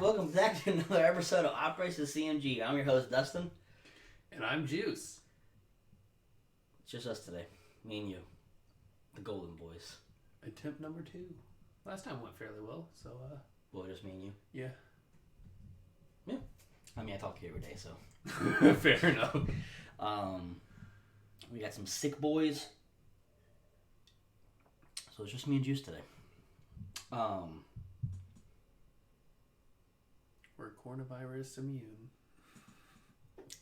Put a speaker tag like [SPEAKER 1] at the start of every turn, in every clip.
[SPEAKER 1] welcome back to another episode of Operation C.M.G. I'm your host, Dustin.
[SPEAKER 2] And I'm Juice.
[SPEAKER 1] It's just us today. Me and you. The Golden Boys.
[SPEAKER 2] Attempt number 2. Last time went fairly well, so,
[SPEAKER 1] Well, just me and you?
[SPEAKER 2] Yeah.
[SPEAKER 1] Yeah. I mean, I talk to you every day, so.
[SPEAKER 2] Fair enough.
[SPEAKER 1] We got some sick boys. So it's just me and Juice today.
[SPEAKER 2] We're coronavirus immune.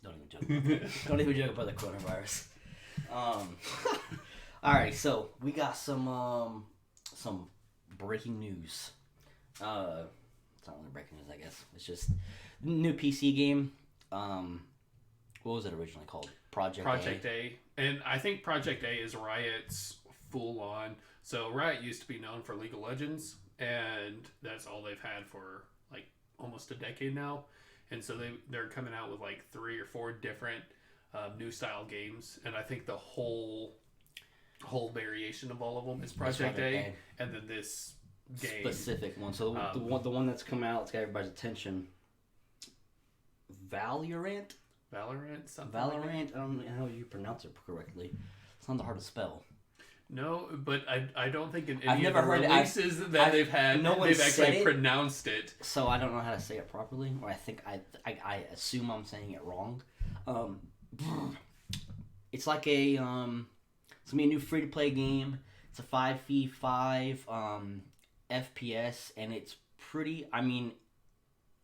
[SPEAKER 1] Don't even joke about that. Don't even joke about the coronavirus. Alright, so we got some breaking news. It's not really breaking news, I guess. It's just new PC game. What was it originally called? Project
[SPEAKER 2] A. And I think Project A is Riot's full on. So Riot used to be known for League of Legends, and that's all they've had for like almost a decade now. And so they're coming out with like 3 or 4 different new style games, and I think the whole variation of all of them is Project A, and then this game
[SPEAKER 1] specific one. So the one that's come out, it's got everybody's attention. Valorant,
[SPEAKER 2] something.
[SPEAKER 1] Valorant.
[SPEAKER 2] Like
[SPEAKER 1] I don't know how you pronounce it correctly. It's not hard to spell.
[SPEAKER 2] No, but I don't think in
[SPEAKER 1] I've
[SPEAKER 2] any
[SPEAKER 1] never
[SPEAKER 2] of the
[SPEAKER 1] heard
[SPEAKER 2] releases that they've had, they've actually pronounced it.
[SPEAKER 1] So I don't know how to say it properly, or I think I assume I'm saying it wrong. It's like it's gonna be a new free to play game. It's a 5v5 FPS, and it's pretty. I mean,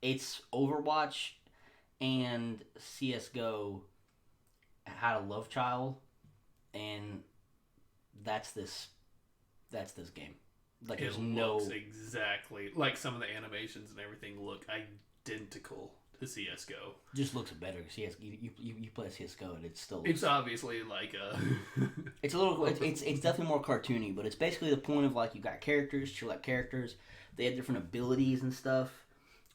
[SPEAKER 1] it's Overwatch and CS:GO had a love child, and that's this game. Like
[SPEAKER 2] it looks exactly like some of the animations and everything look identical to CS:GO.
[SPEAKER 1] Just looks better. You play CS:GO and it's still.
[SPEAKER 2] It's obviously like a.
[SPEAKER 1] It's a little. It's definitely more cartoony, but it's basically the point of like you got characters, select characters. They have different abilities and stuff,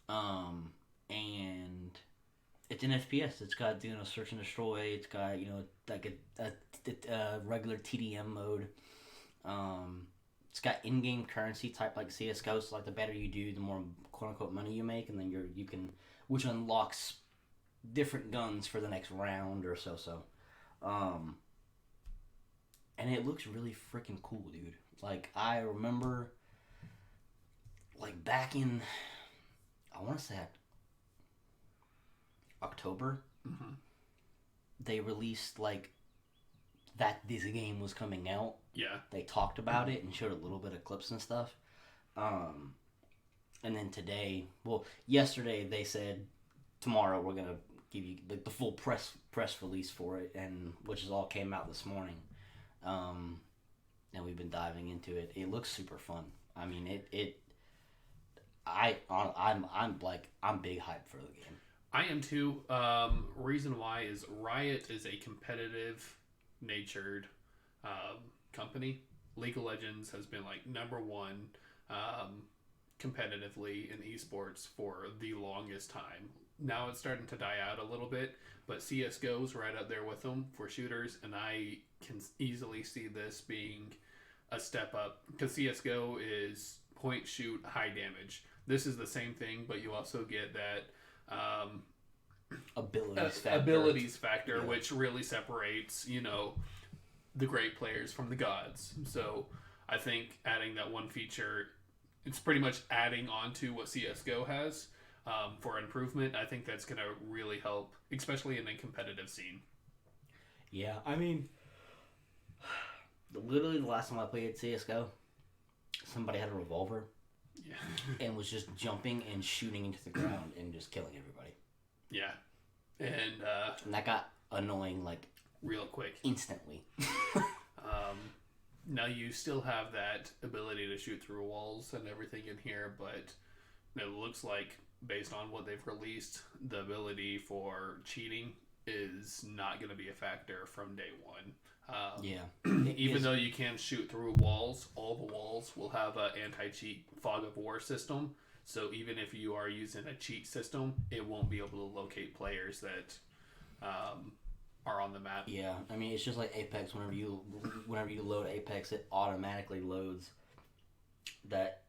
[SPEAKER 1] and it's an FPS. It's got search and destroy. It's got like a regular TDM mode. It's got in-game currency type like CS:GO. So like the better you do, the more quote unquote money you make, and then you can, which unlocks different guns for the next round or so. And it looks really freaking cool, dude. Like I remember, like back in, I want to say October, they released like that this game was coming out.
[SPEAKER 2] Yeah.
[SPEAKER 1] They talked about it and showed a little bit of clips and stuff. And then yesterday they said tomorrow we're gonna give you the full press release for it, and which is all came out this morning. And we've been diving into it. It looks super fun. I mean, I'm big hype for the game.
[SPEAKER 2] I am too. Reason why is Riot is a competitive natured company. League of Legends has been like number 1 competitively in esports for the longest time. Now it's starting to die out a little bit, but CS:GO's right up there with them for shooters, and I can easily see this being a step up because CS:GO is point, shoot, high damage. This is the same thing, but you also get that abilities factor, yeah, which really separates the great players from the gods. So I think adding that one feature, it's pretty much adding on to what CS:GO has for improvement. I think that's going to really help, especially in a competitive scene.
[SPEAKER 1] Yeah, I mean, literally the last time I played CS:GO, somebody had a revolver, and was just jumping and shooting into the ground and just killing everybody.
[SPEAKER 2] Yeah, and
[SPEAKER 1] that got annoying like
[SPEAKER 2] real quick,
[SPEAKER 1] instantly.
[SPEAKER 2] Now you still have that ability to shoot through walls and everything in here, but it looks like based on what they've released, the ability for cheating is not going to be a factor from day one. Even though you can shoot through walls, all the walls will have an anti-cheat fog of war system. So even if you are using a cheat system, it won't be able to locate players that are on the map.
[SPEAKER 1] Yeah, I mean, it's just like Apex. Whenever you load Apex, it automatically loads that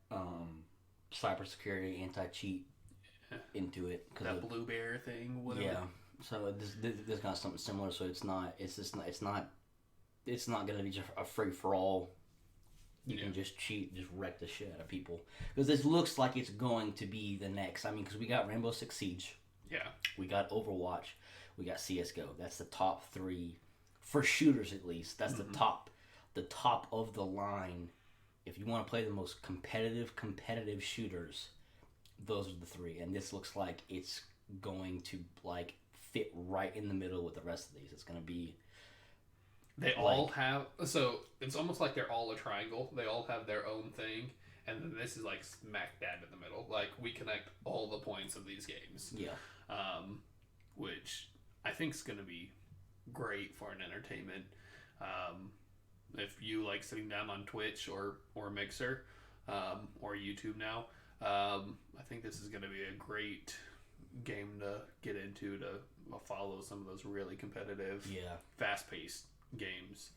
[SPEAKER 1] cybersecurity anti-cheat into it.
[SPEAKER 2] That blue bear thing, whatever.
[SPEAKER 1] Yeah. So this got something similar. So it's not. It's not gonna be just a free for all. You can just cheat, just wreck the shit out of people. Because this looks like it's going to be the next. I mean, because we got Rainbow Six Siege.
[SPEAKER 2] Yeah.
[SPEAKER 1] We got Overwatch. We got CS:GO. That's the top 3 for shooters, at least. That's the top of the line. If you want to play the most competitive shooters, those are the 3. And this looks like it's going to like fit right in the middle with the rest of these. It's going to be.
[SPEAKER 2] They all have, so it's almost like they're all a triangle. They all have their own thing, and then this is like smack dab in the middle. Like we connect all the points of these games.
[SPEAKER 1] Yeah.
[SPEAKER 2] Which I think is going to be great for an entertainment. If you like sitting down on Twitch or Mixer, or YouTube now, I think this is going to be a great game to get into to follow some of those really competitive, fast-paced games.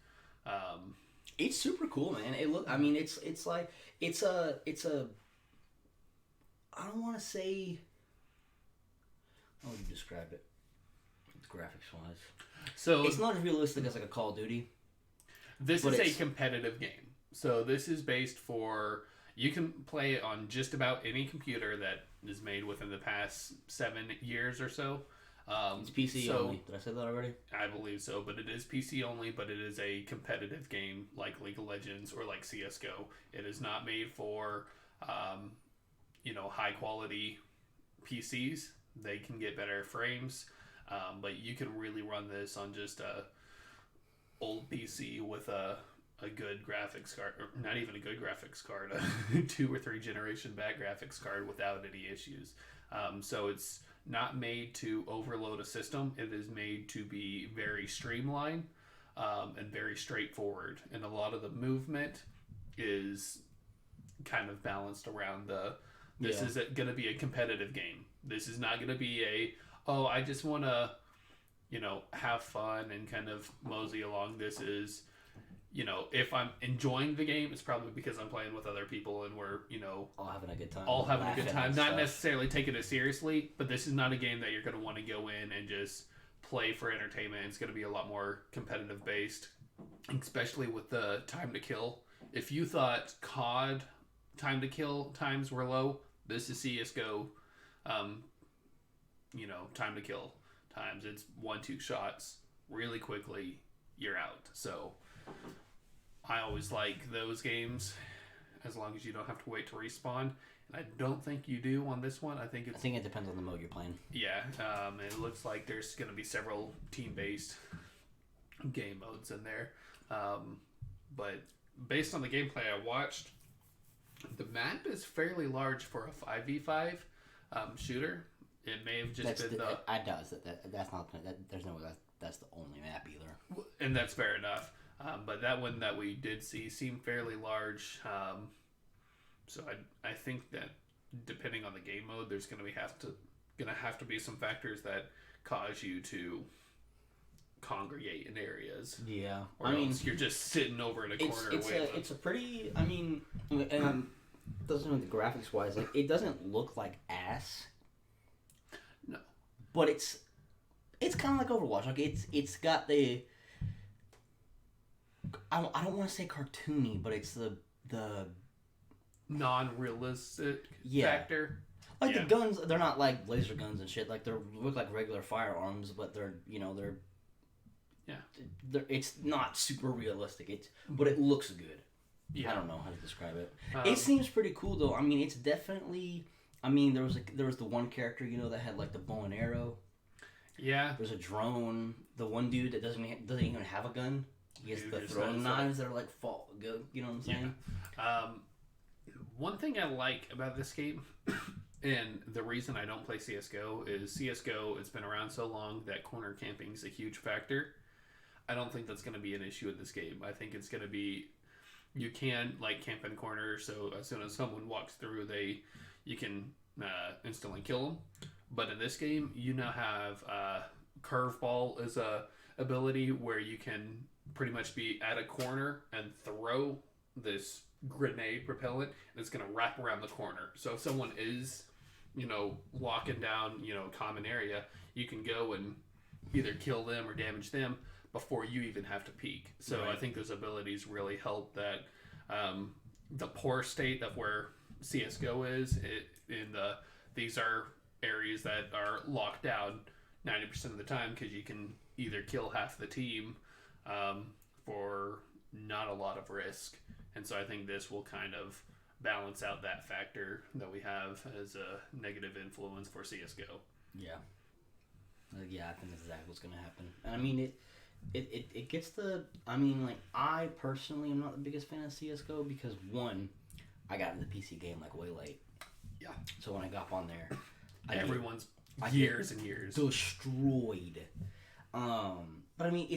[SPEAKER 1] It's super cool, man. I mean, it's like it's a I don't want to say, how would you describe it graphics wise?
[SPEAKER 2] So
[SPEAKER 1] it's not as realistic as like a Call of Duty.
[SPEAKER 2] This is a competitive game. So this is based for, you can play it on just about any computer that is made within the past 7 years or so.
[SPEAKER 1] It's PC only. Did I say that already? I
[SPEAKER 2] believe so, but it is PC only, but it is a competitive game like League of Legends or like CSGO. It is not made for, high quality PCs. They can get better frames, but you can really run this on just a old PC with a good graphics card, or not even a good graphics card, a 2 or 3 generation back graphics card without any issues. So it's not made to overload a system. It is made to be very streamlined and very straightforward. And a lot of the movement is kind of balanced around this is going to be a competitive game. This is not going to be I just want to, have fun and kind of mosey along. This is, if I'm enjoying the game, it's probably because I'm playing with other people and we're,
[SPEAKER 1] all having a good time.
[SPEAKER 2] All having a good time. Not necessarily taking it seriously, but this is not a game that you're going to want to go in and just play for entertainment. It's going to be a lot more competitive based, especially with the time to kill. If you thought COD time to kill times were low, this is CSGO, time to kill times. It's 1-2 shots really quickly, you're out. So I always like those games as long as you don't have to wait to respawn, and I don't think you do on this one. I think
[SPEAKER 1] it depends on the mode you're playing.
[SPEAKER 2] Yeah. It looks like there's going to be several team-based game modes in there, but based on the gameplay I watched, the map is fairly large for a 5v5 shooter. It may have just been
[SPEAKER 1] I doubt that's not there's no way that's the only map either.
[SPEAKER 2] And that's fair enough. But that one that we did see seemed fairly large. So I think that depending on the game mode, there's going to have to be some factors that cause you to congregate in areas.
[SPEAKER 1] Yeah,
[SPEAKER 2] or else you're just sitting over in a corner.
[SPEAKER 1] It's a pretty. I mean, and doesn't the graphics wise, like it doesn't look like ass.
[SPEAKER 2] No,
[SPEAKER 1] but it's kind of like Overwatch. Like it's got the. I don't want to say cartoony, but it's the
[SPEAKER 2] non-realistic factor.
[SPEAKER 1] Like the guns, they're not like laser guns and shit. Like they look like regular firearms, but they're it's not super realistic. But it looks good. Yeah. I don't know how to describe it. It seems pretty cool though. I mean, it's definitely. I mean, there was the one character that had like the bow and arrow.
[SPEAKER 2] Yeah.
[SPEAKER 1] There's a drone. The one dude that doesn't even have a gun. He has the throwing knives that are like fall. You know what I'm saying?
[SPEAKER 2] Yeah. One thing I like about this game, and the reason I don't play CSGO is CSGO, it's been around so long that corner camping is a huge factor. I don't think that's going to be an issue in this game. I think it's going to be, you can like camp in corners, so as soon as someone walks through, you can instantly kill them. But in this game, you now have curveball as a ability where you can pretty much be at a corner and throw this grenade propellant, and it's going to wrap around the corner. So if someone is locking down, a common area, you can go and either kill them or damage them before you even have to peek. So
[SPEAKER 1] Right.
[SPEAKER 2] I think those abilities really help that the poor state of where CS:GO is. These are areas that are locked down 90% of the time because you can either kill half the team for not a lot of risk. And so I think this will kind of balance out that factor that we have as a negative influence for CS:GO.
[SPEAKER 1] Yeah. Yeah, I think that's exactly what's gonna happen. And I mean, it gets the. I mean, like, I personally am not the biggest fan of CS:GO because one, I got into the PC game like way late.
[SPEAKER 2] Yeah.
[SPEAKER 1] So when I got on there,
[SPEAKER 2] Everyone's years and years
[SPEAKER 1] destroyed. But I mean,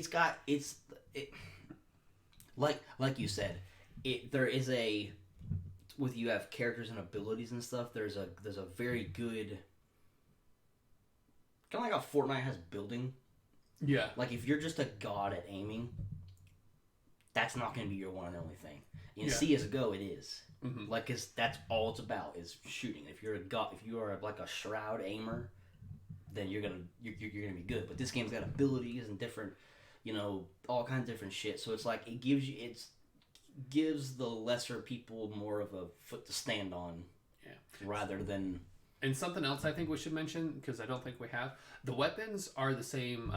[SPEAKER 1] like you said, there is a with you have characters and abilities and stuff. There's a very good kind of like how Fortnite has building.
[SPEAKER 2] Yeah.
[SPEAKER 1] Like if you're just a god at aiming, that's not going to be your one and only thing. In CS:GO, it is.
[SPEAKER 2] Mm-hmm.
[SPEAKER 1] Like, cause that's all it's about is shooting. If you're a god, if you are like a shroud aimer, then you're gonna be good. But this game's got abilities and different, all kinds of different shit. So it's like it gives the lesser people more of a foot to stand on.
[SPEAKER 2] Yeah.
[SPEAKER 1] Rather than.
[SPEAKER 2] And something else I think we should mention, because I don't think we have, the weapons are the same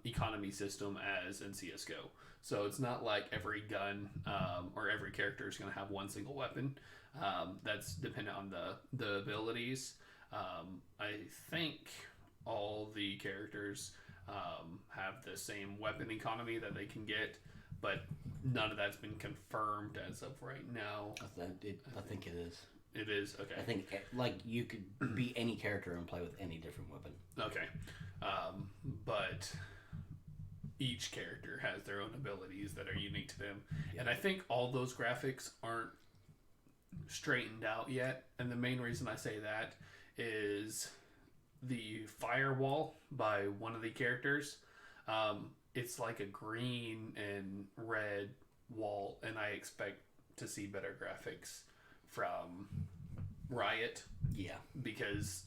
[SPEAKER 2] economy system as in CS:GO. So it's not like every gun or every character is going to have one single weapon. That's dependent on the abilities. I think all the characters have the same weapon economy that they can get, but none of that's been confirmed as of right now.
[SPEAKER 1] I think it is.
[SPEAKER 2] It is? Okay.
[SPEAKER 1] I think, like, you could be any character and play with any different weapon.
[SPEAKER 2] Okay. But each character has their own abilities that are unique to them. Yeah. And I think all those graphics aren't straightened out yet. And the main reason I say that is the firewall by one of the characters. It's like a green and red wall, and I expect to see better graphics from Riot.
[SPEAKER 1] Yeah.
[SPEAKER 2] Because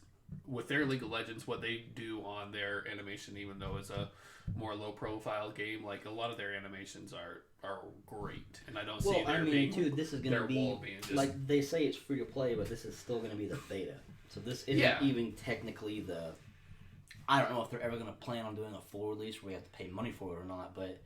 [SPEAKER 2] with their League of Legends, what they do on their animation, even though it's a more low profile game, like a lot of their animations are great. And I don't see
[SPEAKER 1] this is gonna be just, like they say it's free to play, but this is still gonna be the beta. So this isn't even technically the I don't know if they're ever gonna plan on doing a full release where we have to pay money for it or not, but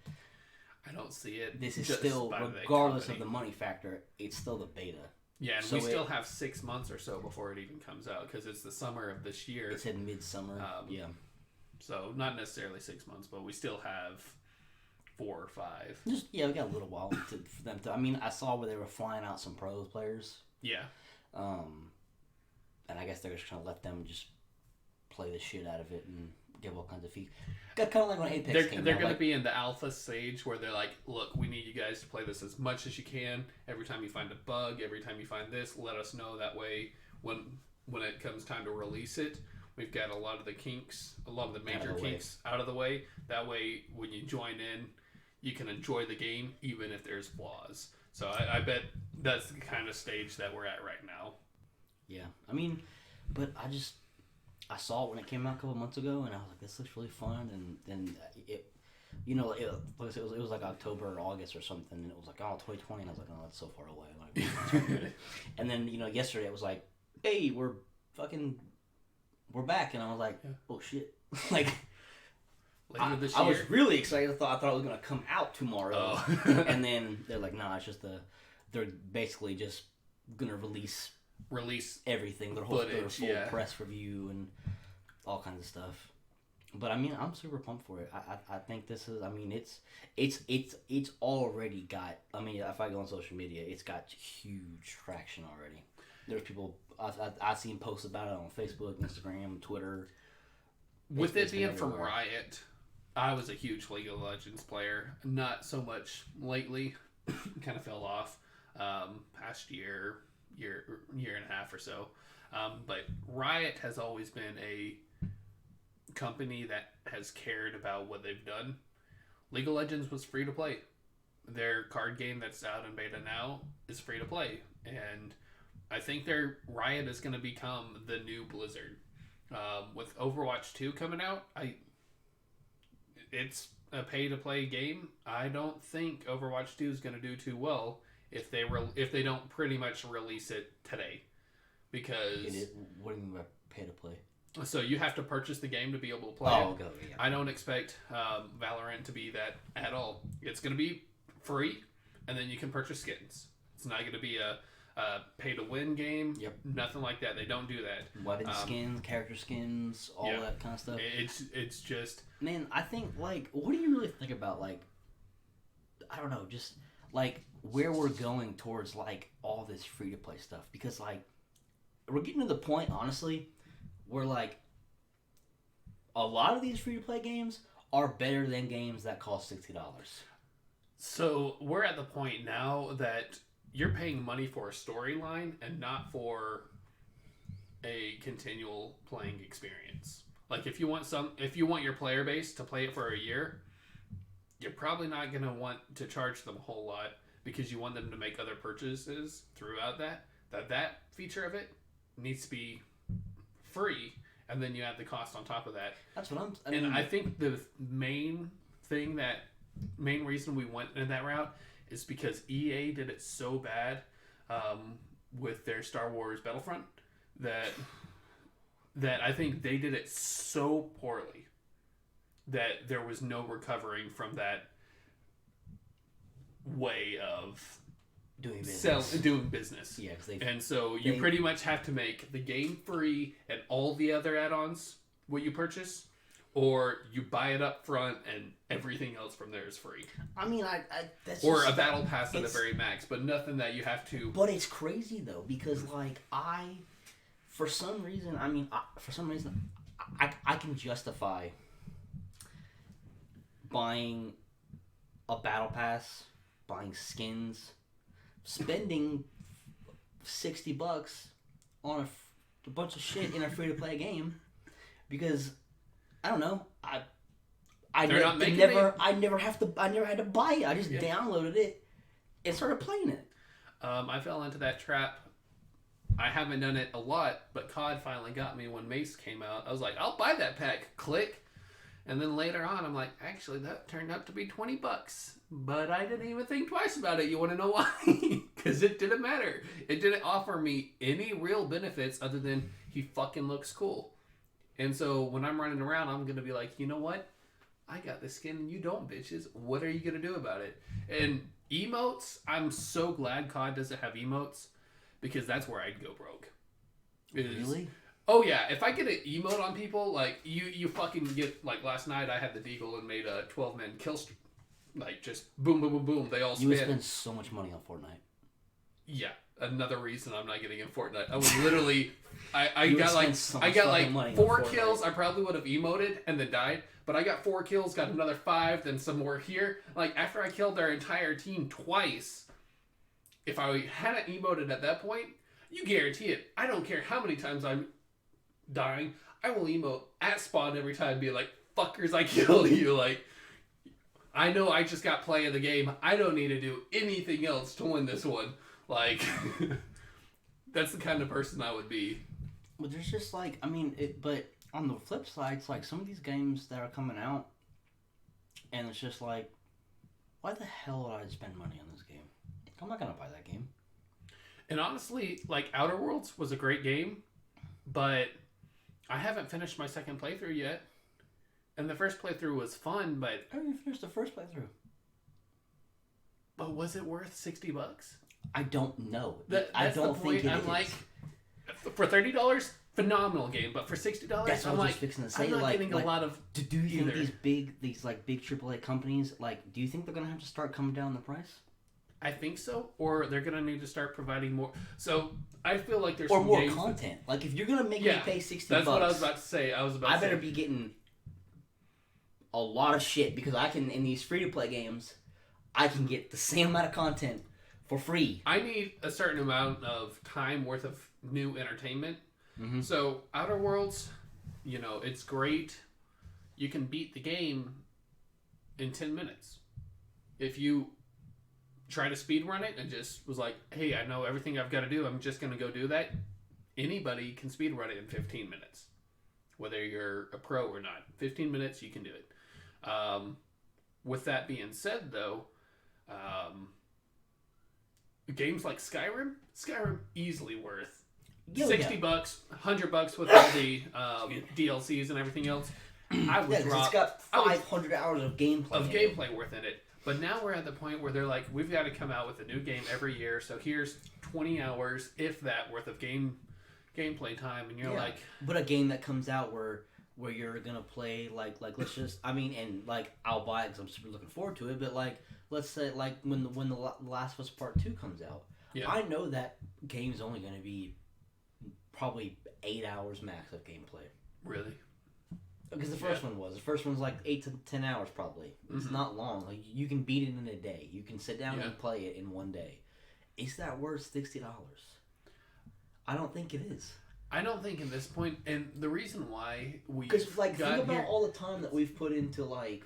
[SPEAKER 2] I don't see it.
[SPEAKER 1] This is still, regardless of the money factor, it's still the beta.
[SPEAKER 2] Yeah, and so we still have 6 months or so before it even comes out because it's the summer of this year.
[SPEAKER 1] It's in midsummer. Yeah.
[SPEAKER 2] So not necessarily 6 months, but we still have 4 or 5.
[SPEAKER 1] We got a little while for them to. I mean, I saw where they were flying out some pros players.
[SPEAKER 2] Yeah.
[SPEAKER 1] And I guess they're just gonna let them just play the shit out of it and give all kinds of feet. Kind of like when Apex came out.
[SPEAKER 2] They're going to be in the alpha stage where they're like, look, we need you guys to play this as much as you can. Every time you find a bug, every time you find this, let us know. That way, when it comes time to release it, we've got a lot of the kinks, a lot of the major kinks out of the way. That way, when you join in, you can enjoy the game even if there's flaws. So I bet that's the kind of stage that we're at right now.
[SPEAKER 1] Yeah. I mean, but I saw it when it came out a couple months ago, and I was like, "This looks really fun." And it was like October or August or something, and it was like, "Oh, 2020," and I was like, "Oh, that's so far away." Like, and then yesterday it was like, "Hey, we're back," and I was like, "Oh shit!" Like, I was really excited. I thought it was gonna come out tomorrow, and then they're like, "No, it's just they're basically just gonna release everything, their full press review and all kinds of stuff." But I mean, I'm super pumped for it. I think this is. I mean, it's already got. I mean, if I go on social media, it's got huge traction already. There's people I've seen posts about it on Facebook, Instagram, Twitter.
[SPEAKER 2] With it being from Riot, I was a huge League of Legends player. Not so much lately. Kind of fell off past year and a half or so. But Riot has always been a company that has cared about what they've done. League of Legends was free to play. Their card game that's out in beta now is free to play. And I think their Riot is going to become the new Blizzard. With Overwatch 2 coming out, it's a pay-to-play game. I don't think Overwatch 2 is going to do too well if they don't pretty much release it today. Because...
[SPEAKER 1] What do you mean by pay-to-play?
[SPEAKER 2] So you have to purchase the game to be able to play it.
[SPEAKER 1] Okay, yeah.
[SPEAKER 2] I don't expect Valorant to be that at all. It's going to be free, and then you can purchase skins. It's not going to be a pay-to-win game.
[SPEAKER 1] Yep.
[SPEAKER 2] Nothing like that. They don't do that.
[SPEAKER 1] Weapon skins, character skins, all that kind of stuff.
[SPEAKER 2] It's just...
[SPEAKER 1] Man, I think, like, what do you really think about, like, I don't know, just, like, where we're going towards, like, all this free-to-play stuff? Because, like, we're getting to the point, honestly, where, like, a lot of these free-to-play games are better than games that cost $60.
[SPEAKER 2] So we're at the point now that you're paying money for a storyline and not for a continual playing experience. Like, if you want your player base to play it for a year, you're probably not going to want to charge them a whole lot because you want them to make other purchases throughout that feature of it needs to be free, and then you add the cost on top of that.
[SPEAKER 1] That's what
[SPEAKER 2] I think the main reason we went in that route is because EA did it so bad with their Star Wars Battlefront that I think they did it so poorly that there was no recovering from that way of doing business.
[SPEAKER 1] Yeah,
[SPEAKER 2] and so you pretty much have to make the game free and all the other add-ons what you purchase, or you buy it up front and everything else from there is free.
[SPEAKER 1] I mean, that's
[SPEAKER 2] or a battle pass at the very max, but nothing that you have to.
[SPEAKER 1] But it's crazy though, because like for some reason, I can justify buying a battle pass, buying skins, spending $60 on a bunch of shit in a free-to-play game, because I don't know, I never had to buy it. I just downloaded it and started playing it.
[SPEAKER 2] I fell into that trap. I haven't done it a lot, but COD finally got me when Mace came out. I was like, I'll buy that pack. Click. And then later on, I'm like, actually, that turned out to be $20. But I didn't even think twice about it. You want to know why? Because it didn't matter. It didn't offer me any real benefits other than he fucking looks cool. And so when I'm running around, I'm going to be like, you know what? I got this skin and you don't, bitches. What are you going to do about it? And emotes, I'm so glad COD doesn't have emotes, because that's where I'd go broke.
[SPEAKER 1] Really?
[SPEAKER 2] Oh yeah, if I get an emote on people, like you fucking get, like last night I had the Deagle and made a 12-man kill streak. Like just boom, boom, boom, boom. They all spin.
[SPEAKER 1] You would spend so much money on Fortnite.
[SPEAKER 2] Yeah, another reason I'm not getting in Fortnite. I was literally, I got like 4 kills. I probably would have emoted and then died, but I got 4 kills, got another 5, then some more here. Like after I killed their entire team twice, if I hadn't emoted at that point, you guarantee it. I don't care how many times I'm dying, I will emote at spawn every time, be like, fuckers, I killed you. Like, I know I just got play of the game. I don't need to do anything else to win this one. Like, that's the kind of person I would be.
[SPEAKER 1] But there's just like, but on the flip side, it's like some of these games that are coming out, and it's just like, why the hell would I spend money on this game? I'm not gonna buy that game.
[SPEAKER 2] And honestly, like, Outer Worlds was a great game, but I haven't finished my second playthrough yet. And the first playthrough was fun, but
[SPEAKER 1] I didn't finish the first playthrough.
[SPEAKER 2] But was it worth $60?
[SPEAKER 1] I don't know.
[SPEAKER 2] I don't think it is. Like, for $30, phenomenal game, but for $60,
[SPEAKER 1] that's what I was just fixing to say.
[SPEAKER 2] I'm not
[SPEAKER 1] like,
[SPEAKER 2] getting a lot of.
[SPEAKER 1] Do you think these big AAA companies, like, do you think they're gonna have to start coming down the price?
[SPEAKER 2] I think so, or they're gonna need to start providing more. So I feel like there's
[SPEAKER 1] or
[SPEAKER 2] some
[SPEAKER 1] more
[SPEAKER 2] games
[SPEAKER 1] content. Like if you're gonna make me pay $60,
[SPEAKER 2] that's what I was about to say. I
[SPEAKER 1] better be getting a lot of shit, because I can, in these free to play games, I can get the same amount of content for free.
[SPEAKER 2] I need a certain amount of time worth of new entertainment.
[SPEAKER 1] Mm-hmm.
[SPEAKER 2] So Outer Worlds, it's great. You can beat the game in 10 minutes if you try to speed run it and just was like, hey, I know everything I've got to do. I'm just going to go do that. Anybody can speed run it in 15 minutes, whether you're a pro or not. 15 minutes, you can do it. With that being said, though, games like Skyrim easily worth $60, $100 with all the DLCs and everything else. I would
[SPEAKER 1] it's got 500 hours of gameplay
[SPEAKER 2] worth in it. But now we're at the point where they're like, we've got to come out with a new game every year. So here's 20 hours, if that, worth of gameplay time, and you're like,
[SPEAKER 1] but a game that comes out where you're gonna play like let's just, I mean, and like I'll buy it because I'm super looking forward to it. But like, let's say like when the Last of Us Part 2 comes out, I know that game's only gonna be probably 8 hours max of gameplay.
[SPEAKER 2] Really?
[SPEAKER 1] Because the first one was. The first one was like 8 to 10 hours probably. It's not long. Like you can beat it in a day. You can sit down and play it in one day. Is that worth $60? I don't think it is.
[SPEAKER 2] I don't think at this point, and the reason why we
[SPEAKER 1] think about all the time that we've put into like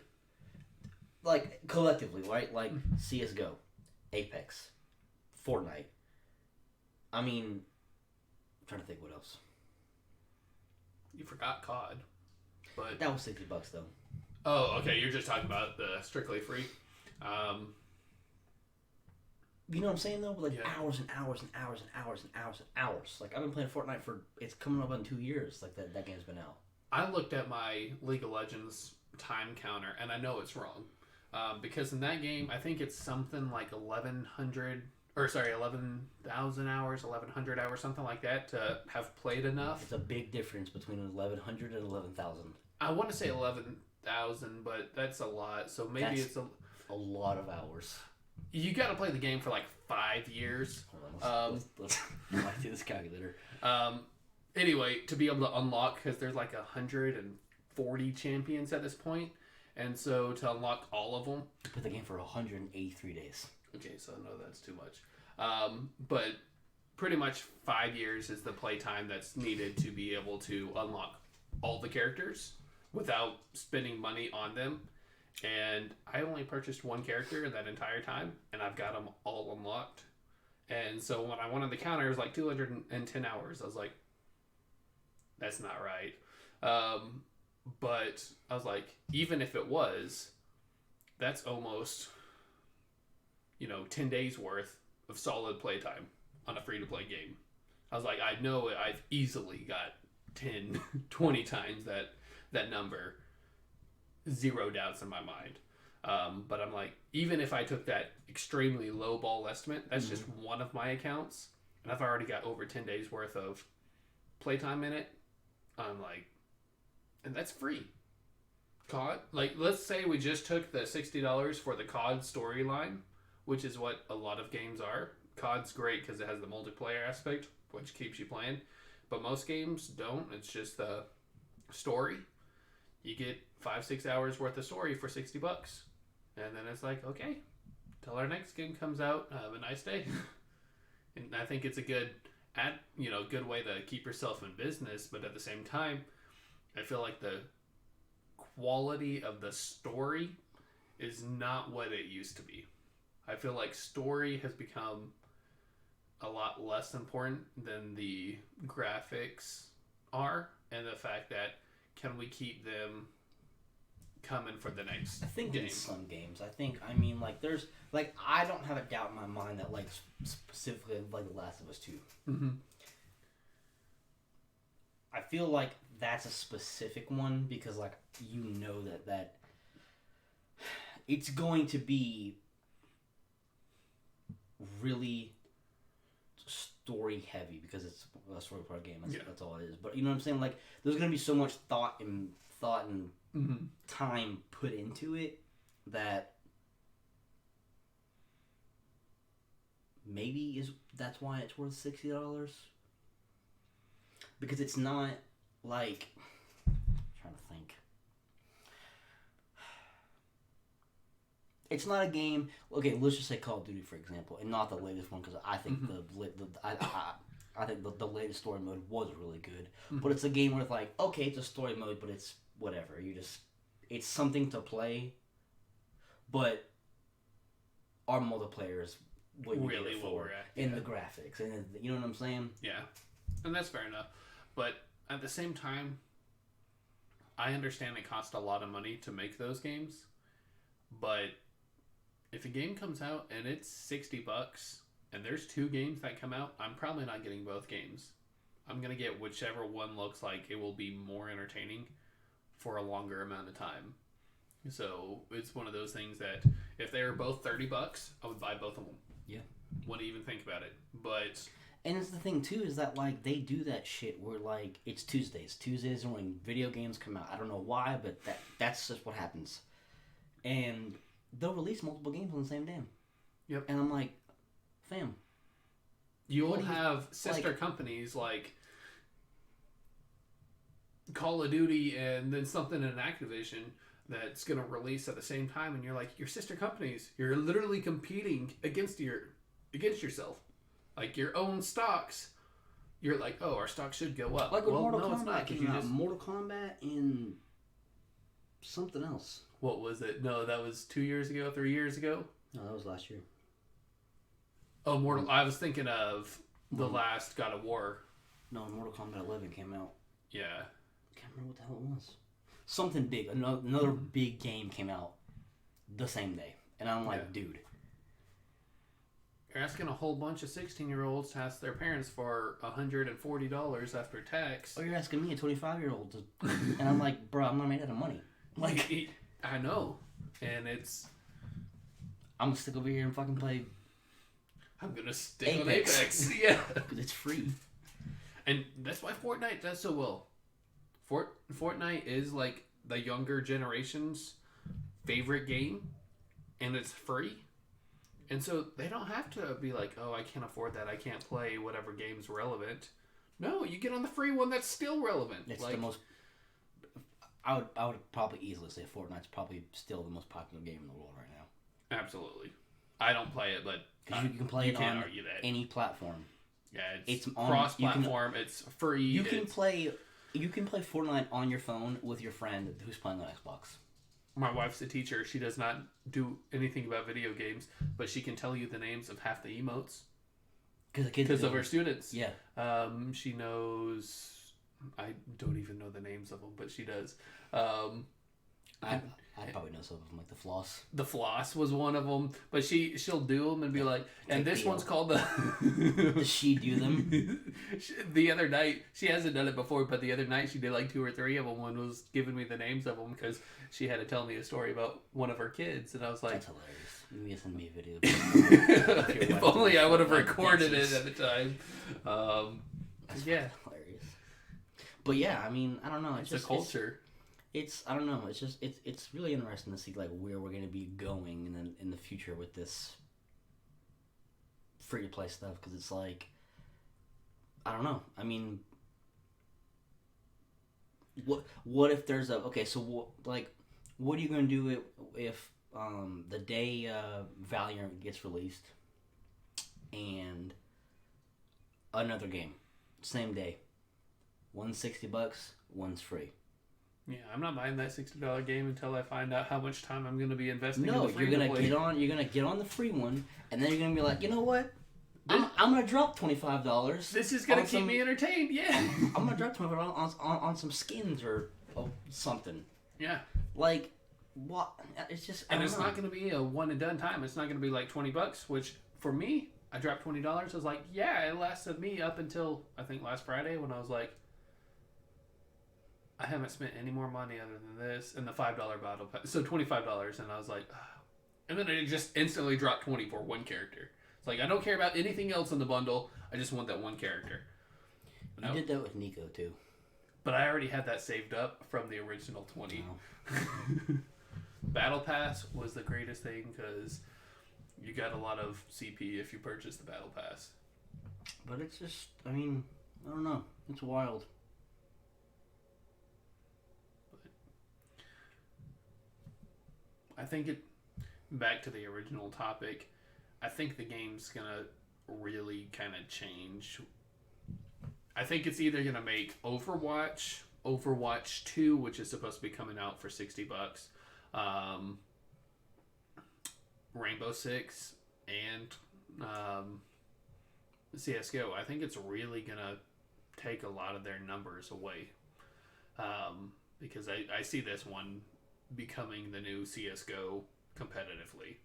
[SPEAKER 1] collectively, right? Like CS:GO, Apex, Fortnite. I mean, I'm trying to think what else.
[SPEAKER 2] You forgot COD. But
[SPEAKER 1] that was $60 though.
[SPEAKER 2] Oh, okay. You're just talking about the strictly free.
[SPEAKER 1] You know what I'm saying though? Like hours and hours and hours and hours and hours and hours. Like I've been playing Fortnite it's coming up on 2 years. Like that game's been out.
[SPEAKER 2] I looked at my League of Legends time counter and I know it's wrong, because in that game I think it's something like 11,000 hours, 1,100 hours, something like that to have played enough.
[SPEAKER 1] It's a big difference between 1,100 and 11,000.
[SPEAKER 2] I want to say 11,000, but that's a lot. So maybe it's a
[SPEAKER 1] lot of hours.
[SPEAKER 2] You got to play the game for like 5 years.
[SPEAKER 1] Hold on, let's do this calculator.
[SPEAKER 2] Anyway, to be able to unlock, because there's like 140 champions at this point, and so to unlock all of them,
[SPEAKER 1] put the game for 183 days.
[SPEAKER 2] Okay, so no, that's too much. But pretty much 5 years is the playtime that's needed to be able to unlock all the characters without spending money on them. And I only purchased one character in that entire time, and I've got them all unlocked. And so when I went on the counter, it was like 210 hours. I was like, that's not right. But I was like, even if it was, that's almost, 10 days worth of solid playtime on a free-to-play game. I was like, I know I've easily got 10, 20 times that number. Zero doubts in my mind. But I'm like, even if I took that extremely low ball estimate, that's just one of my accounts, and I've already got over 10 days worth of playtime in it. I'm like, and that's free. COD, like, let's say we just took the $60 for the COD storyline, which is what a lot of games are. COD's great because it has the multiplayer aspect, which keeps you playing, but most games don't. It's just the story. You get 5-6 hours worth of story for $60, and then it's like, okay, till our next game comes out, have a nice day. And I think it's a good way to keep yourself in business, but at the same time, I feel like the quality of the story is not what it used to be. I feel like story has become a lot less important than the graphics are, and the fact that can we keep them coming for the next
[SPEAKER 1] I think
[SPEAKER 2] game?
[SPEAKER 1] in some games, there's, I don't have a doubt in my mind that, specifically, The Last of Us 2.
[SPEAKER 2] Mm-hmm.
[SPEAKER 1] I feel like that's a specific one because, that it's going to be really story heavy because it's a story part game. That's all it is. But you know what I'm saying? Like, there's going to be so much thought and time put into it that maybe that's why it's worth $60. Because it's not like, I'm trying to think. It's not a game. Okay, let's just say Call of Duty, for example, and not the latest one, because I think I think the latest story mode was really good. Mm-hmm. But it's a game where it's like, okay, it's a story mode, but it's whatever. It's something to play. But our multiplayer is what you
[SPEAKER 2] really
[SPEAKER 1] need it
[SPEAKER 2] what
[SPEAKER 1] for
[SPEAKER 2] we're at.
[SPEAKER 1] in the graphics, and you know what I'm saying?
[SPEAKER 2] Yeah, and that's fair enough. But at the same time, I understand it costs a lot of money to make those games, but if a game comes out and it's $60 and there's 2 games that come out, I'm probably not getting both games. I'm going to get whichever one looks like it will be more entertaining for a longer amount of time. So it's one of those things that if they were both $30, I would buy both of them.
[SPEAKER 1] Yeah.
[SPEAKER 2] Wouldn't even think about it. But
[SPEAKER 1] and it's the thing too is that like they do that shit where like it's Tuesdays are when video games come out. I don't know why, but that's just what happens. And they'll release multiple games on the same day.
[SPEAKER 2] Yep.
[SPEAKER 1] And I'm like, fam.
[SPEAKER 2] You'll have sister companies like Call of Duty and then something in Activision that's going to release at the same time, and you're like, your sister companies, you're literally competing against yourself. Like your own stocks, you're like, oh, our stock should go up.
[SPEAKER 1] Like with Mortal Kombat
[SPEAKER 2] it's not,
[SPEAKER 1] came out. Mortal Kombat and something else.
[SPEAKER 2] What was it? No, that was 2 years ago, 3 years ago?
[SPEAKER 1] No, that was last year.
[SPEAKER 2] Oh, I was thinking of the last God of War.
[SPEAKER 1] No, Mortal Kombat 11 came out.
[SPEAKER 2] Yeah.
[SPEAKER 1] I can't remember what the hell it was. Something big. Another big game came out the same day. And I'm like, dude.
[SPEAKER 2] You're asking a whole bunch of 16-year-olds to ask their parents for $140 after tax.
[SPEAKER 1] Or you're asking me, a 25-year-old. And I'm like, bro, I'm not made out of money. Like,
[SPEAKER 2] I know. And it's...
[SPEAKER 1] I'm going to stick over here and fucking play...
[SPEAKER 2] I'm going to stick on Apex. Yeah.
[SPEAKER 1] Because it's free.
[SPEAKER 2] And that's why Fortnite does so well. Fortnite is like the younger generation's favorite game. And it's free. And so they don't have to be like, oh, I can't afford that. I can't play whatever game's relevant. No, you get on the free one that's still relevant.
[SPEAKER 1] It's the most... I would probably easily say Fortnite's probably still the most popular game in the world right now.
[SPEAKER 2] Absolutely. I don't play it, but
[SPEAKER 1] you can play it on any platform.
[SPEAKER 2] Yeah,
[SPEAKER 1] it's
[SPEAKER 2] cross-platform. It's free.
[SPEAKER 1] You can play Fortnite on your phone with your friend who's playing on Xbox.
[SPEAKER 2] My wife's a teacher. She does not do anything about video games, but she can tell you the names of half the emotes because of her students.
[SPEAKER 1] Yeah.
[SPEAKER 2] She knows. I don't even know the names of them, but she does.
[SPEAKER 1] I probably know some of them, like the floss.
[SPEAKER 2] The floss was one of them, but she'll do them and be like, and this one's called the...
[SPEAKER 1] Does she do them?
[SPEAKER 2] The other night, she hasn't done it before, but the other night she did like 2 or 3 of them. One was giving me the names of them because she had to tell me a story about one of her kids, and I was like...
[SPEAKER 1] That's hilarious. You need to send me a video.
[SPEAKER 2] If only I would have recorded it at the time.
[SPEAKER 1] That's
[SPEAKER 2] yeah.
[SPEAKER 1] Hilarious. But yeah, I mean, I don't know.
[SPEAKER 2] It's a culture.
[SPEAKER 1] It's I don't know. It's just it's really interesting to see like where we're gonna be going in the future with this free to play stuff, because it's like I don't know. I mean, what if there's a so what are you gonna do if the day Valiant gets released and another game same day, one's $60, one's free.
[SPEAKER 2] Yeah, I'm not buying that $60 game until I find out how much time I'm going to be investing.
[SPEAKER 1] No,
[SPEAKER 2] in the free
[SPEAKER 1] you're gonna get on the free one, and then you're gonna be like, you know what? I'm gonna drop $25.
[SPEAKER 2] This is gonna keep me entertained. Yeah,
[SPEAKER 1] I'm gonna drop $25 on some skins or something.
[SPEAKER 2] Yeah,
[SPEAKER 1] like what? It's just
[SPEAKER 2] and it's not gonna be a one and done time. It's not gonna be like $20, which for me, I dropped $20. I was like, yeah, it lasted me up until I think last Friday when I was like, I haven't spent any more money other than this and the $5 battle pass. So $25, and I was like, oh. And then it just instantly dropped 20 for one character. It's like I don't care about anything else in the bundle. I just want that one character.
[SPEAKER 1] You did that with Nico too.
[SPEAKER 2] But I already had that saved up from the original 20. Oh. Battle Pass was the greatest thing because you got a lot of CP if you purchase the Battle Pass.
[SPEAKER 1] But it's just, I mean, I don't know. It's wild.
[SPEAKER 2] I think back to the original topic, I think the game's gonna really kind of change. I think it's either gonna make Overwatch 2, which is supposed to be coming out for $60, Rainbow Six and CS:GO, I think it's really gonna take a lot of their numbers away. Because I see this one becoming the new CS:GO competitively.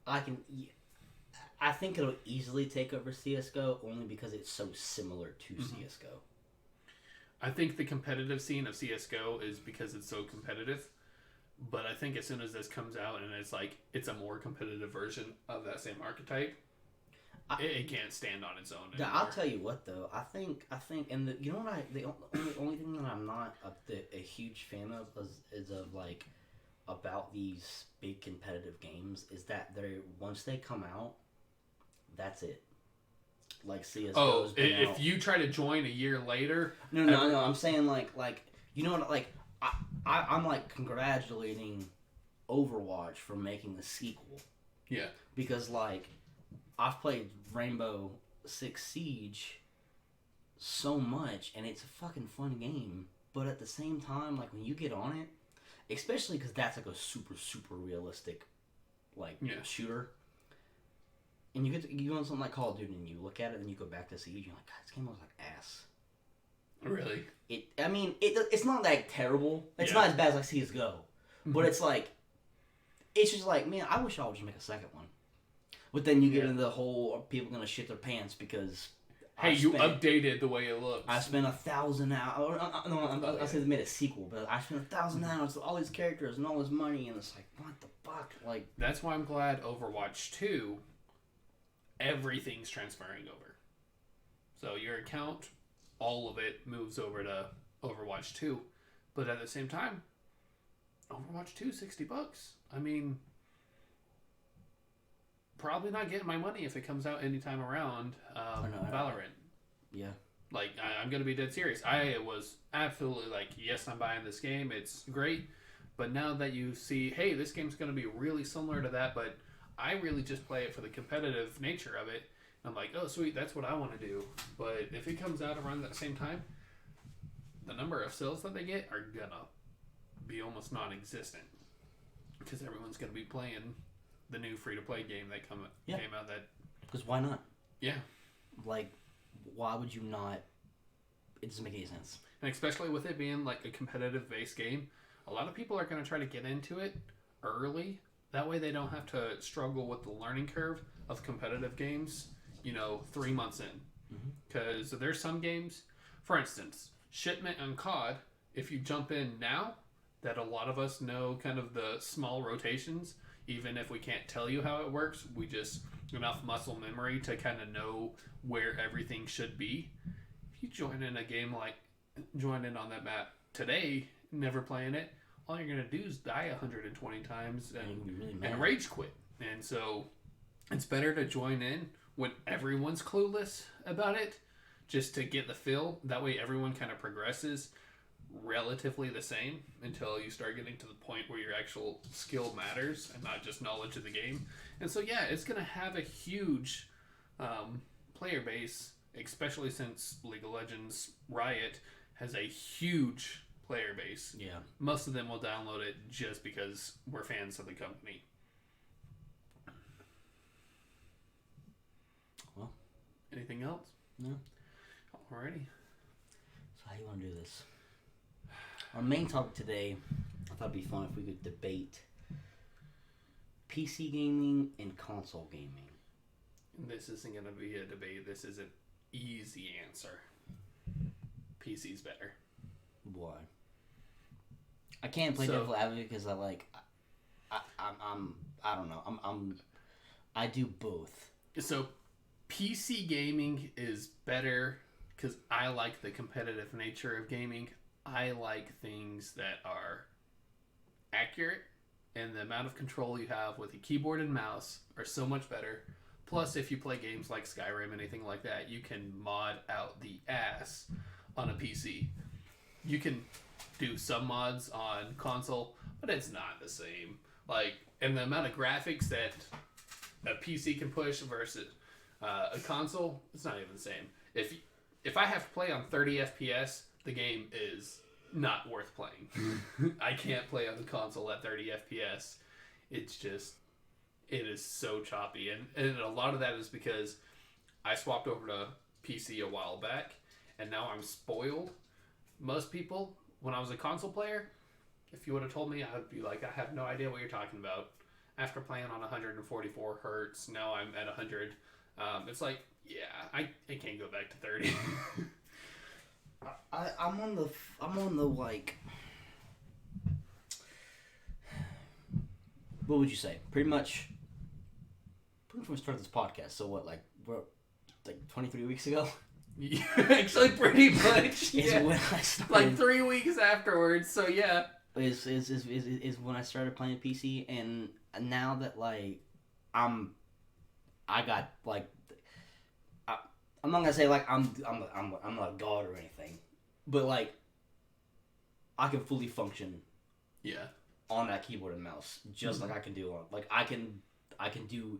[SPEAKER 1] I think it'll easily take over CS:GO only because it's so similar to CS:GO.
[SPEAKER 2] I think the competitive scene of CS:GO is because it's so competitive. But I think as soon as this comes out and it's a more competitive version of that same archetype, it can't stand on its own anymore.
[SPEAKER 1] I'll tell you what though, I think, and you know what the only thing that I'm not a huge fan of is of like about these big competitive games is that once they come out, that's it. Like CS:GO's been out.
[SPEAKER 2] If you try to join a year later,
[SPEAKER 1] no, I'm saying like you know what, like I'm like congratulating Overwatch for making the sequel.
[SPEAKER 2] Yeah.
[SPEAKER 1] Because like I've played Rainbow Six Siege so much and it's a fucking fun game, but at the same time, like when you get on it, especially because that's like a super realistic shooter, and you on something like Call of Duty and you look at it and you go back to Siege and you're like, God, this game looks like ass.
[SPEAKER 2] Really?
[SPEAKER 1] It's not that terrible. It's not as bad as like CS:GO, but it's like, it's just like, man, I wish I would just make a second one. But then you get into the whole people gonna shit their pants because
[SPEAKER 2] you updated the way it looks.
[SPEAKER 1] I spent 1,000 hours. I said they made a sequel, but I spent 1,000 hours with all these characters and all this money, and it's like, what the fuck? Like,
[SPEAKER 2] that's why I'm glad Overwatch 2, everything's transferring over. So your account, all of it moves over to Overwatch 2. But at the same time, Overwatch 2 $60. I mean, probably not getting my money if it comes out anytime around Valorant.
[SPEAKER 1] Yeah.
[SPEAKER 2] Like, I'm going to be dead serious. I was absolutely like, yes, I'm buying this game. It's great. But now that you see, hey, this game's going to be really similar to that, but I really just play it for the competitive nature of it. I'm like, oh, sweet, that's what I want to do. But if it comes out around that same time, the number of sales that they get are going to be almost non-existent. Because everyone's going to be playing the new free-to-play game that came out that...
[SPEAKER 1] Because why not?
[SPEAKER 2] Yeah.
[SPEAKER 1] Like, why would you not? It doesn't make any sense.
[SPEAKER 2] And especially with it being like a competitive-based game, a lot of people are going to try to get into it early. That way they don't have to struggle with the learning curve of competitive games, 3 months in. Because there's some games, for instance, Shipment and COD, if you jump in now, that a lot of us know kind of the small rotations, even if we can't tell you how it works, we just enough muscle memory to kind of know where everything should be. If you join in on that map today, never playing it, all you're going to do is die 120 times and rage quit. And so it's better to join in when everyone's clueless about it, just to get the feel. That way everyone kind of progresses relatively the same until you start getting to the point where your actual skill matters and not just knowledge of the game. And so it's going to have a huge player base, especially since League of Legends Riot has a huge player base.
[SPEAKER 1] Yeah.
[SPEAKER 2] Most of them will download it just because we're fans of the company.
[SPEAKER 1] Well,
[SPEAKER 2] anything else?
[SPEAKER 1] No.
[SPEAKER 2] Alrighty.
[SPEAKER 1] So how you want to do this? Our main topic today, I thought it'd be fun if we could debate PC gaming and console gaming.
[SPEAKER 2] This isn't going to be a debate. This is an easy answer. PC's better.
[SPEAKER 1] Why? I can't play devil advocate because I don't know. I do both.
[SPEAKER 2] So PC gaming is better because I like the competitive nature of gaming. I like things that are accurate, and the amount of control you have with a keyboard and mouse are so much better. Plus, if you play games like Skyrim, anything like that, you can mod out the ass on a PC. You can do some mods on console, but it's not the same. And the amount of graphics that a PC can push versus a console, it's not even the same. If I have to play on 30 FPS, the game is not worth playing. I can't play on the console at 30 FPS. It's just it is so choppy, and a lot of that is because I swapped over to PC a while back, and now I'm spoiled. Most people, when I was a console player, if you would have told me, I would be like, I have no idea what you're talking about. After playing on 144 hertz, now I'm at 100. It's like, yeah, I can't go back to 30.
[SPEAKER 1] I'm on the like. What would you say? Pretty much when we started this podcast. So what, like we're like 23 weeks ago?
[SPEAKER 2] Yeah, actually, pretty much. Yeah.
[SPEAKER 1] When I started,
[SPEAKER 2] like 3 weeks afterwards. So yeah,
[SPEAKER 1] is when I started playing PC, and now that like I got like I'm not gonna say like I'm not a god or anything, but like I can fully function.
[SPEAKER 2] Yeah.
[SPEAKER 1] On that keyboard and mouse, just like I can do on like I can do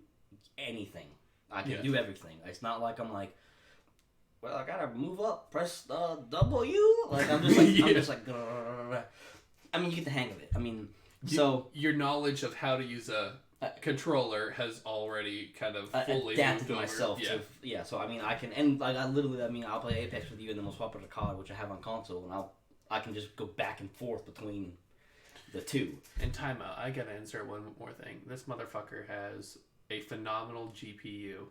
[SPEAKER 1] anything. I can do everything. It's not like I'm like, well, I gotta move up, press W. Like I'm just like I'm just like. I mean, you get the hang of it. I mean, so
[SPEAKER 2] your knowledge of how to use a controller has already kind of fully
[SPEAKER 1] adapted
[SPEAKER 2] moved
[SPEAKER 1] myself
[SPEAKER 2] over.
[SPEAKER 1] to so I mean I can, and like I mean I'll play Apex with you and then we'll swap it to COD, which I have on console, and I can just go back and forth between the two.
[SPEAKER 2] And timeout, I gotta insert one more thing. This motherfucker has a phenomenal GPU,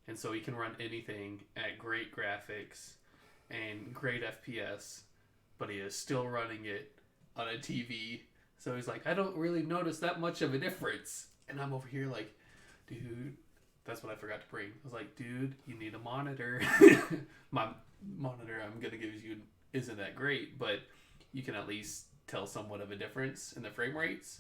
[SPEAKER 2] and so he can run anything at great graphics and great FPS, but he is still running it on a TV. So he's like, I don't really notice that much of a difference. And I'm over here like, dude, that's what I forgot to bring. I was like, dude, you need a monitor. My monitor I'm gonna give you isn't that great, but you can at least tell somewhat of a difference in the frame rates.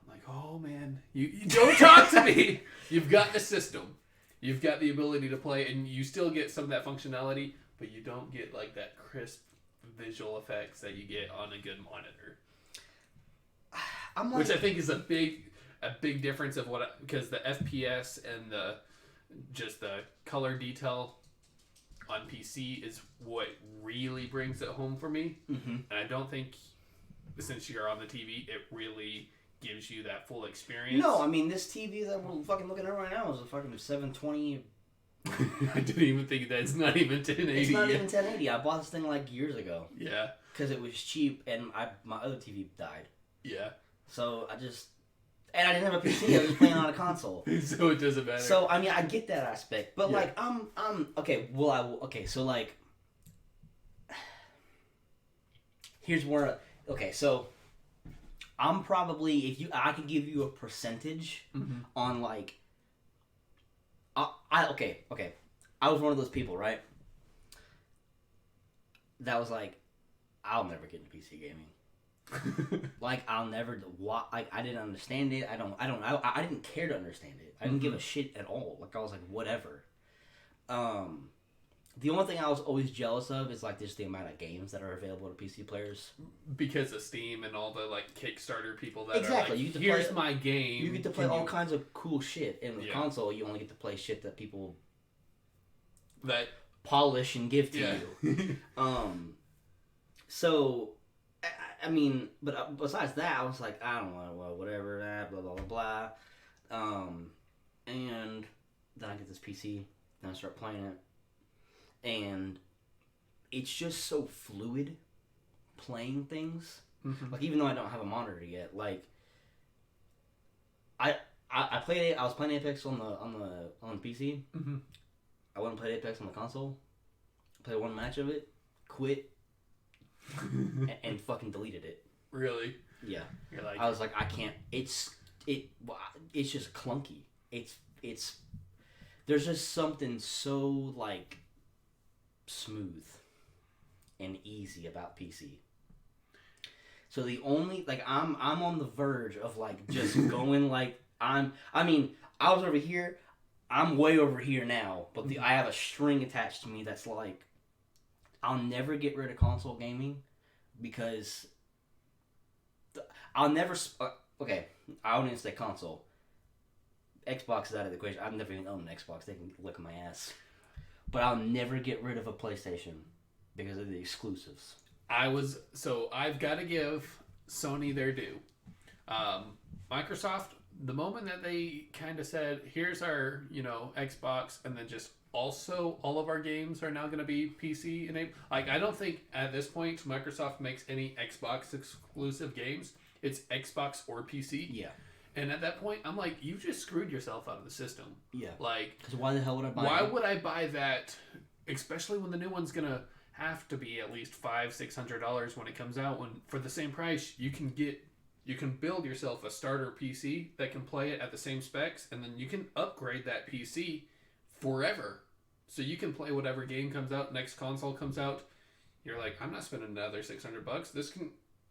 [SPEAKER 2] I'm like, oh man, you don't talk to me. You've got the system, you've got the ability to play, and you still get some of that functionality, but you don't get like that crisp visual effects that you get on a good monitor. Which I think is a big difference of what, because the FPS and the color detail on PC is what really brings it home for me.
[SPEAKER 1] Mm-hmm.
[SPEAKER 2] And I don't think, since you're on the TV, it really gives you that full experience.
[SPEAKER 1] No, I mean this TV that we're fucking looking at right now is a fucking 720.
[SPEAKER 2] I didn't even think that. It's not even 1080.
[SPEAKER 1] It's not even 1080. I bought this thing like years ago.
[SPEAKER 2] Yeah.
[SPEAKER 1] Because it was cheap, and my other TV died.
[SPEAKER 2] Yeah.
[SPEAKER 1] So I didn't have a PC. I was just playing on a console.
[SPEAKER 2] So it doesn't matter.
[SPEAKER 1] So I mean, I get that aspect, but like I'm okay. Well, okay. So like, here's where so I'm probably, I could give you a percentage on like. Okay. I was one of those people, right? That was like, I'll never get into PC gaming. Like I'll never. Like I didn't understand it. I didn't care to understand it. I didn't give a shit at all. Like I was like whatever. The only thing I was always jealous of is like just the amount of games that are available to PC players.
[SPEAKER 2] Because of Steam and all the like Kickstarter people that
[SPEAKER 1] exactly.
[SPEAKER 2] are like,
[SPEAKER 1] you get to
[SPEAKER 2] here's
[SPEAKER 1] play,
[SPEAKER 2] my game.
[SPEAKER 1] You get to play all kinds of cool shit. In the console, you only get to play shit that people
[SPEAKER 2] that
[SPEAKER 1] polish and give to you. So, I mean, but besides that, I was like, I don't know, whatever, blah, blah, blah, blah. And then I get this PC, then I start playing it. And it's just so fluid playing things. Mm-hmm. Like, even though I don't have a monitor yet, like, I played it. I was playing Apex on the PC.
[SPEAKER 2] Mm-hmm.
[SPEAKER 1] I went and played Apex on the console. Played one match of it, quit, and fucking deleted it.
[SPEAKER 2] Really?
[SPEAKER 1] Yeah.
[SPEAKER 2] You're like,
[SPEAKER 1] I was like, I can't. It's just clunky. It's there's just something so like smooth and easy about PC. So the only like I'm on the verge of like just going like I was over here, I'm way over here now, but I have a string attached to me that's like I'll never get rid of console gaming because I'll never okay, I won't even say console. Xbox is out of the equation. I've never even owned an Xbox. They can lick my ass. But I'll never get rid of a PlayStation because of the exclusives. I've
[SPEAKER 2] got to give Sony their due. Microsoft, the moment that they kind of said, here's our, Xbox, and then just also all of our games are now going to be PC enabled. Like, I don't think at this point Microsoft makes any Xbox exclusive games. It's Xbox or PC.
[SPEAKER 1] Yeah.
[SPEAKER 2] And at that point, I'm like, you just screwed yourself out of the system.
[SPEAKER 1] Yeah.
[SPEAKER 2] Like,
[SPEAKER 1] because why the hell would I buy
[SPEAKER 2] Why
[SPEAKER 1] it?
[SPEAKER 2] would I buy that, especially when the new one's going to have to be at least $500-$600 when it comes out, when for the same price you can build yourself a starter PC that can play it at the same specs, and then you can upgrade that PC forever. So you can play whatever game comes out, next console comes out. You're like, I'm not spending another $600.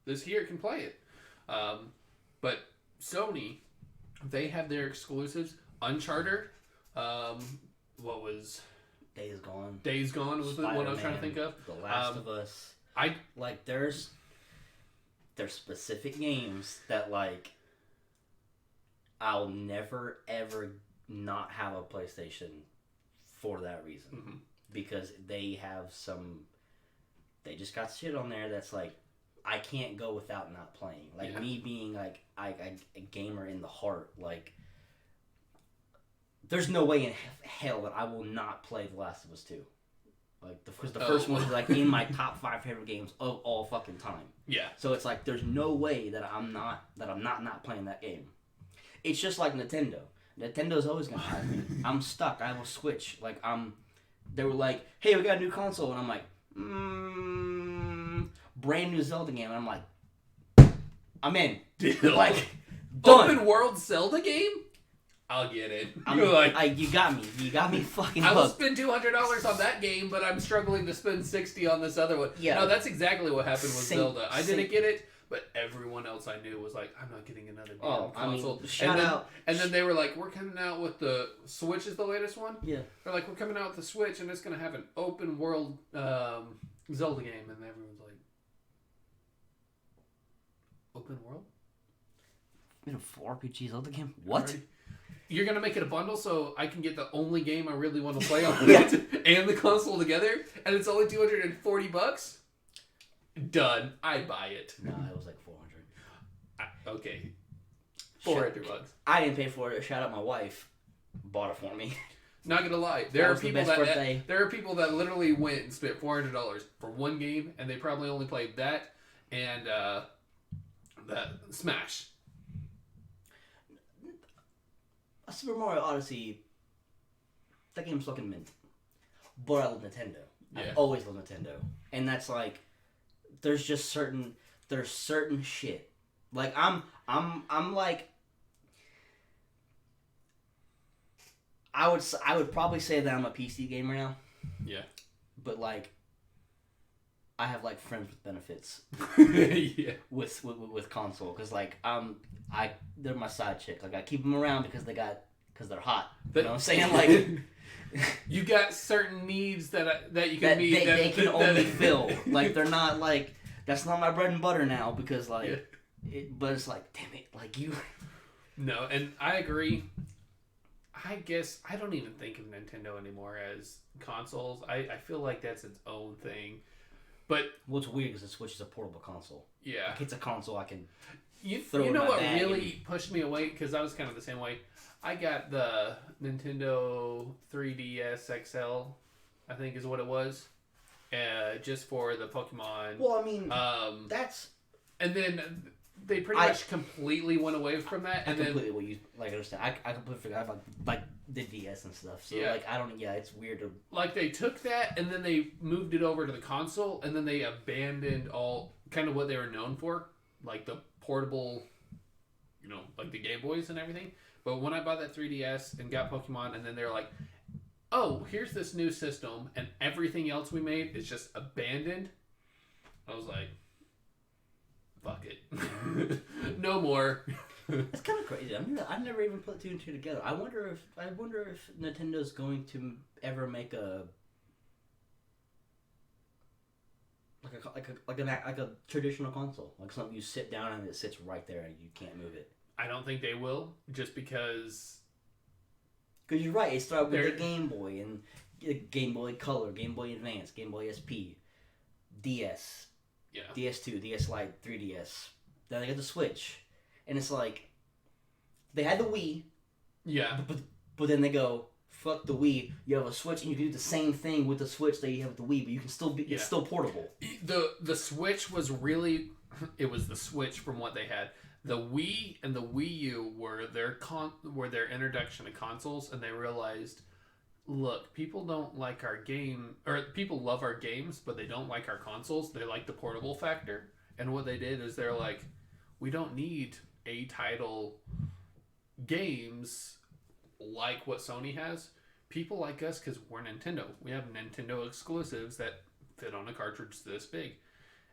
[SPEAKER 2] This here can play it. But Sony, they have their exclusives. Uncharted, what was
[SPEAKER 1] Days Gone.
[SPEAKER 2] Days Gone was the one I was trying to think of.
[SPEAKER 1] The Last of Us. There's specific games that like I'll never ever not have a PlayStation for that reason.
[SPEAKER 2] Mm-hmm.
[SPEAKER 1] Because they just got shit on there that's like I can't go without not playing. Like me being like a gamer in the heart, like there's no way in hell that I will not play The Last of Us 2. Like because the first one is like in my top 5 favorite games of all fucking time.
[SPEAKER 2] Yeah.
[SPEAKER 1] So it's like there's no way that I'm not playing that game. It's just like Nintendo. Nintendo's always gonna have me. I'm stuck. I have a Switch. Like they were like, hey, we got a new console, and I'm like, brand new Zelda game, and I'm like, I'm in. Like, done.
[SPEAKER 2] Open world Zelda game? I'll get it.
[SPEAKER 1] You got me. You got me fucking
[SPEAKER 2] hooked. I will spend $200 on that game, but I'm struggling to spend $60 on this other one. Yeah. No, that's exactly what happened with Zelda. I didn't get it, but everyone else I knew was like, I'm not getting another console.
[SPEAKER 1] Shout out.
[SPEAKER 2] And then they were like, we're coming out with the Switch is the latest one?
[SPEAKER 1] Yeah.
[SPEAKER 2] They're like, we're coming out with the Switch, and it's going to have an open world Zelda game. And everyone's like, open world?
[SPEAKER 1] In a RPG Zelda game? What?
[SPEAKER 2] You're going to make it a bundle so I can get the only game I really want to play on it and the console together, and it's only $240? Done. I'd buy it.
[SPEAKER 1] No, it was like $400.
[SPEAKER 2] Okay. $400.
[SPEAKER 1] I didn't pay for it. Shout out my wife. Bought it for me.
[SPEAKER 2] Not gonna lie, there are people that literally went and spent $400 for one game, and they probably only played that and that Smash.
[SPEAKER 1] Super Mario Odyssey, that game's fucking mint. But I love Nintendo.
[SPEAKER 2] Yeah.
[SPEAKER 1] I've always loved Nintendo. And that's like, there's certain shit. Like, I'm like, I would probably say that I'm a PC gamer now.
[SPEAKER 2] Yeah.
[SPEAKER 1] But like, I have like friends with benefits.
[SPEAKER 2] Yeah.
[SPEAKER 1] With console, because like they're my side chick. Like I keep them around because they're hot. You know what I'm saying? Like
[SPEAKER 2] you got certain needs that you can meet.
[SPEAKER 1] They can only fill. Like they're not like that's not my bread and butter now because like, but it's like damn it, like you.
[SPEAKER 2] No, and I agree. I guess I don't even think of Nintendo anymore as consoles. I feel like that's its own thing. But
[SPEAKER 1] what's weird is the Switch is a portable console.
[SPEAKER 2] Yeah,
[SPEAKER 1] like it's a console I can.
[SPEAKER 2] You know what really pushed me away, because I was kind of the same way. I got the Nintendo 3DS XL, I think is what it was, just for the Pokemon.
[SPEAKER 1] Well, I mean, that's.
[SPEAKER 2] And then they pretty much completely went away from that. And
[SPEAKER 1] completely what you like understand. I completely forgot about like the DS and stuff. So like I don't. Yeah, it's weird to.
[SPEAKER 2] Like they took that and then they moved it over to the console, and then they abandoned all kind of what they were known for, like the portable, like the Game Boys and everything. But when I bought that 3DS and got Pokemon, and then they're like, "Oh, here's this new system, and everything else we made is just abandoned," I was like, fuck it. No more.
[SPEAKER 1] It's kind of crazy. I mean, I've never even put two and two together. I wonder if Nintendo's going to ever make a a traditional console, like something you sit down and it sits right there and you can't move it.
[SPEAKER 2] I don't think they will, just because.
[SPEAKER 1] Because you're right. It started with the Game Boy and Game Boy Color, Game Boy Advance, Game Boy SP, DS.
[SPEAKER 2] Yeah.
[SPEAKER 1] DS2, DS Lite, 3DS. Then they got the Switch. And it's like, They had the Wii,
[SPEAKER 2] Yeah.
[SPEAKER 1] but then they go, fuck the Wii. You have a Switch, and you can do the same thing with the Switch that you have with the Wii, but you can still be. It's still portable.
[SPEAKER 2] The Switch was really, it was the Switch from what they had. The Wii and the Wii U were their introduction to consoles, and they realized, look, people don't like our game, or people love our games, but they don't like our consoles. They like the portable factor, and what they did is they're like, we don't need a title games like what Sony has. People like us because we're Nintendo. We have Nintendo exclusives that fit on a cartridge this big,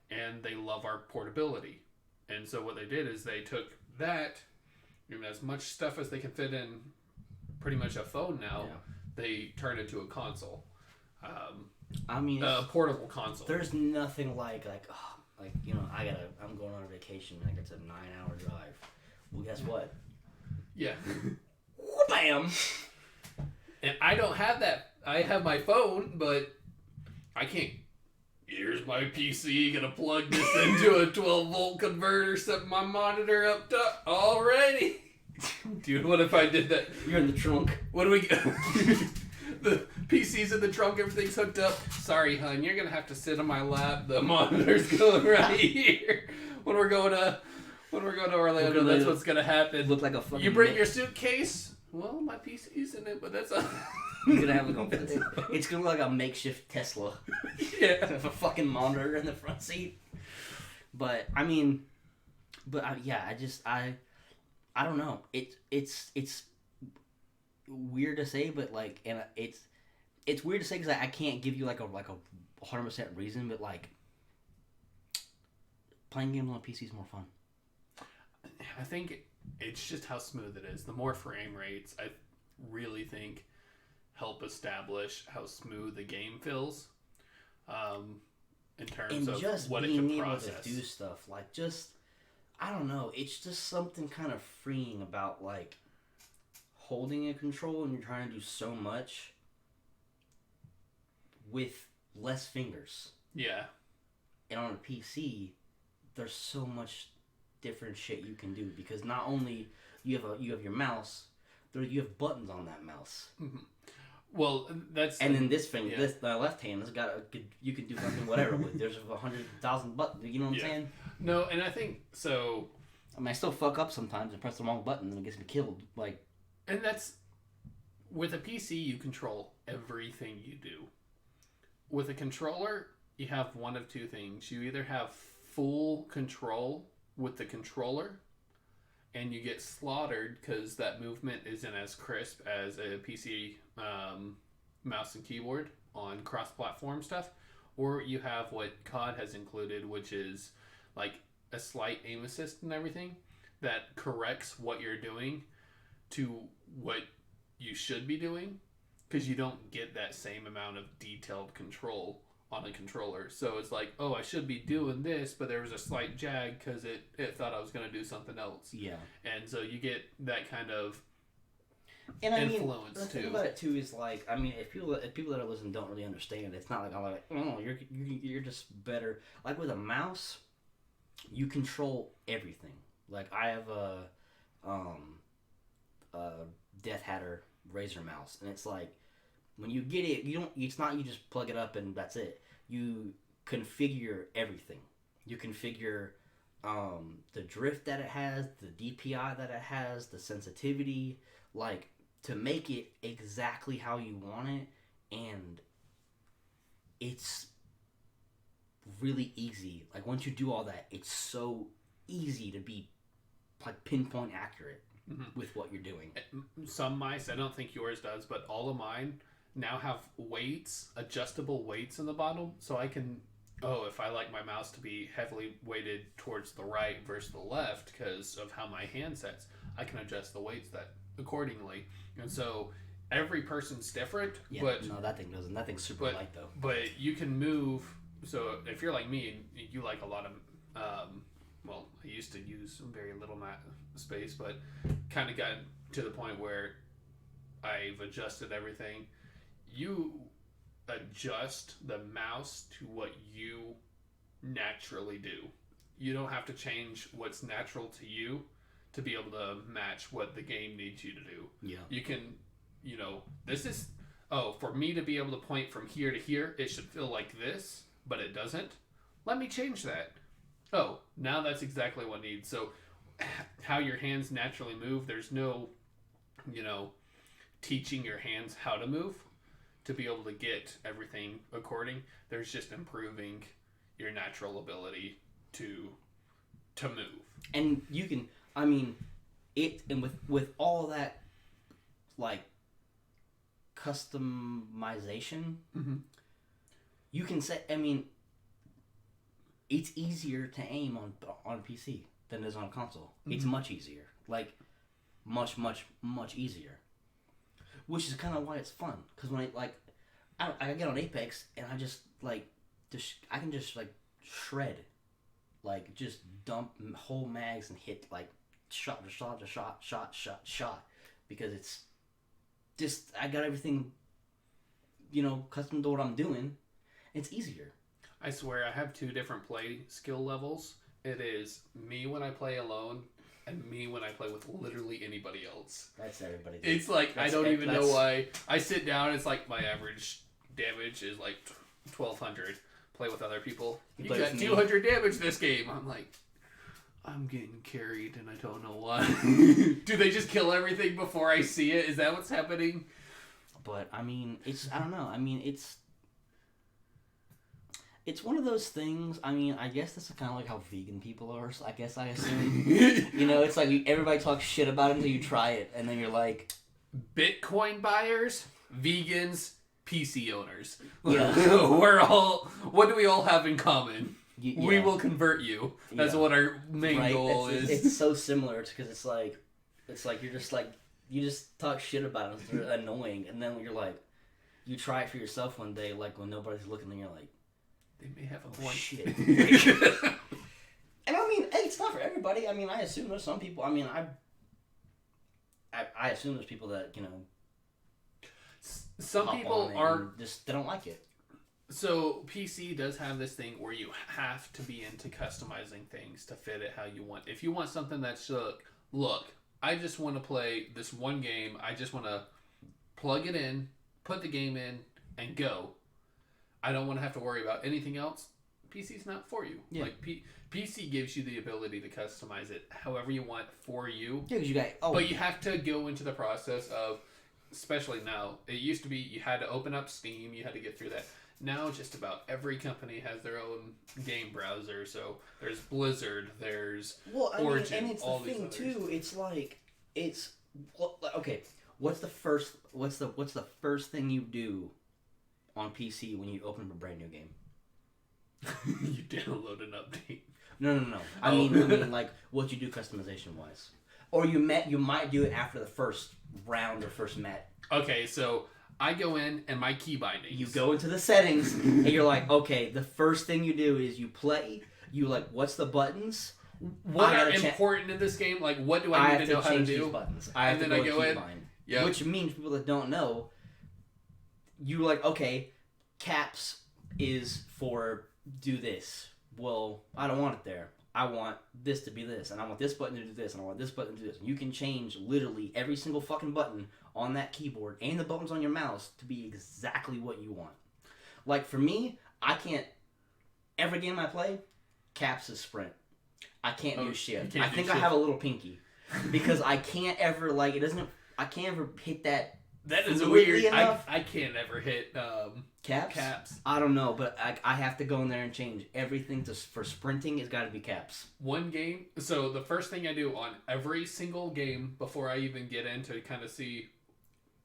[SPEAKER 2] and they love our portability. And so what they did is they took that, as much stuff as they can fit in pretty much a phone now, they turned it into a console.
[SPEAKER 1] I mean,
[SPEAKER 2] a portable console.
[SPEAKER 1] There's nothing like I'm going on a vacation, like it's a 9-hour drive. Well, guess what?
[SPEAKER 2] Yeah.
[SPEAKER 1] Bam!
[SPEAKER 2] And I don't have that. I have my phone, but I can't. Here's my PC, gonna plug this into a 12-volt converter, set my monitor up top already. Dude, what if I did that?
[SPEAKER 1] You're in the trunk.
[SPEAKER 2] What do we get? The PC's in the trunk, everything's hooked up. Sorry, hun, you're gonna have to sit on my lap. The monitor's going right here. When we're going to Orlando, that's what's gonna happen.
[SPEAKER 1] Look like a fucking.
[SPEAKER 2] You bring your suitcase. Well, my PC's in it, but that's all.
[SPEAKER 1] You're gonna have it's gonna look like a makeshift Tesla.
[SPEAKER 2] Yeah.
[SPEAKER 1] With a fucking monitor in the front seat. But I don't know. It's weird to say, but like, and it's weird to say because I can't give you like a 100% reason, but like playing games on a PC is more fun.
[SPEAKER 2] I think it's just how smooth it is. The more frame rates, I really think, help establish how smooth the game feels. In terms of
[SPEAKER 1] just
[SPEAKER 2] what it
[SPEAKER 1] being
[SPEAKER 2] can
[SPEAKER 1] able
[SPEAKER 2] process.
[SPEAKER 1] to do stuff like I don't know. It's just something kind of freeing about like holding a control and you're trying to do so much with less fingers.
[SPEAKER 2] Yeah.
[SPEAKER 1] And on a PC, there's so much different shit you can do because not only you have your mouse, you have buttons on that mouse.
[SPEAKER 2] Mm-hmm. Well,
[SPEAKER 1] then this finger, the left hand has got you can do fucking whatever with. There's 100,000 buttons. You know what I'm saying?
[SPEAKER 2] No, and I think so.
[SPEAKER 1] I mean, I still fuck up sometimes and press the wrong button and it gets me killed. Like,
[SPEAKER 2] and that's with a PC, you control everything you do. With a controller, you have one of two things. You either have full control with the controller, and you get slaughtered because that movement isn't as crisp as a PC mouse and keyboard on cross-platform stuff, or you have what COD has included, which is like a slight aim assist and everything that corrects what you're doing to what you should be doing, because you don't get that same amount of detailed control on a controller. So it's like, oh, I should be doing this, but there was a slight jag because it thought I was going to do something else.
[SPEAKER 1] Yeah.
[SPEAKER 2] And so you get that kind of
[SPEAKER 1] influence
[SPEAKER 2] too.
[SPEAKER 1] The thing about it too is like, I mean, if people that are listening don't really understand, it's not like I'm like, oh, you're just better. Like with a mouse, you control everything. Like I have a Death Hatter Razer mouse, and it's like when you get it, it's not you just plug it up and that's it. You configure everything. You configure the drift that it has, the DPI that it has, the sensitivity, like to make it exactly how you want it, and it's really easy. Like once you do all that, it's so easy to be like pinpoint accurate with what you're doing.
[SPEAKER 2] Some mice, I don't think yours does, but all of mine now have weights, adjustable weights in the bottom, so I can, if I like my mouse to be heavily weighted towards the right versus the left because of how my hand sets, I can adjust the weights that accordingly. And so every person's different.
[SPEAKER 1] Yeah,
[SPEAKER 2] but
[SPEAKER 1] no, that thing doesn't. That thing's super light though.
[SPEAKER 2] But you can move. So if you're like me and you like a lot of, I used to use very little space, but kind of got to the point where I've adjusted everything. You adjust the mouse to what you naturally do. You don't have to change what's natural to you to be able to match what the game needs you to do.
[SPEAKER 1] Yeah.
[SPEAKER 2] You can, this is, for me to be able to point from here to here, it should feel like this, but it doesn't. Let me change that. Oh, now that's exactly what needs. So how your hands naturally move, there's no, teaching your hands how to move to be able to get everything according. There's just improving your natural ability to move.
[SPEAKER 1] And you can, and with all that, like, customization, you can say, it's easier to aim on PC than it is on console. It's much easier. Like, much, much, much easier. Which is kind of why it's fun. Because when I get on Apex, and I just, I can just, shred. Like, just dump whole mags and hit, shot to shot to shot. Because it's just, I got everything, custom to what I'm doing. It's easier.
[SPEAKER 2] I swear, I have 2 different play skill levels. It is me when I play alone, and me when I play with literally anybody else.
[SPEAKER 1] That's everybody.
[SPEAKER 2] It's like, I don't even know why. I sit down, it's like my average damage is like 1,200. Play with other people. You got 200 damage this game. I'm like, I'm getting carried and I don't know why. Do they just kill everything before I see it? Is that what's happening?
[SPEAKER 1] But, I don't know. It's one of those things, I guess this is kind of like how vegan people are, so I guess I assume. It's like everybody talks shit about it until you try it, and then you're like...
[SPEAKER 2] Bitcoin buyers, vegans, PC owners.
[SPEAKER 1] Yeah.
[SPEAKER 2] What do we all have in common?
[SPEAKER 1] Yeah.
[SPEAKER 2] We will convert you. That's what our main goal is.
[SPEAKER 1] It's so similar, because it's like you just talk shit about it, it's annoying, and then you're like, you try it for yourself one day, like when nobody's looking, and you're like,
[SPEAKER 2] they may have a point.
[SPEAKER 1] Shit. And it's not for everybody. I assume there's some people. I assume there's people that
[SPEAKER 2] some people are
[SPEAKER 1] just they don't like it.
[SPEAKER 2] So PC does have this thing where you have to be into customizing things to fit it how you want. If you want something that's look, I just want to play this one game. I just want to plug it in, put the game in, and go. I don't want to have to worry about anything else. PC's not for you. Yeah. Like PC gives you the ability to customize it however you want for you.
[SPEAKER 1] Yeah, because
[SPEAKER 2] but you have to go into the process of, especially now. It used to be you had to open up Steam. You had to get through that. Now just about every company has their own game browser. So there's Blizzard. There's Origin.
[SPEAKER 1] And it's the thing too. It's like okay. What's the first thing you do on PC when you open up a brand new game?
[SPEAKER 2] You download an update.
[SPEAKER 1] No. I mean, like, what you do customization wise, or you might do it after the first round or first met.
[SPEAKER 2] Okay, so I go in and my key bindings.
[SPEAKER 1] You go into the settings and you're like, okay, the first thing you do is you play. You what's the buttons?
[SPEAKER 2] What are important in this game? Like, what do I need to know how to do?
[SPEAKER 1] These buttons. I have to go in. Yep. Which means people that don't know, you okay, caps is for do this. Well, I don't want it there. I want this to be this, and I want this button to do this, and I want this button to do this. And you can change literally every single fucking button on that keyboard and the buttons on your mouse to be exactly what you want. Like, for me, I can't... Every game I play, caps is sprint. I can't do shift. I think I have a little pinky. Because I can't ever, it doesn't... I can't ever hit that...
[SPEAKER 2] That is weird. I can't ever hit
[SPEAKER 1] caps. I don't know, but I have to go in there and change everything for sprinting. It's got to be caps.
[SPEAKER 2] One game. So the first thing I do on every single game before I even get in to kind of see,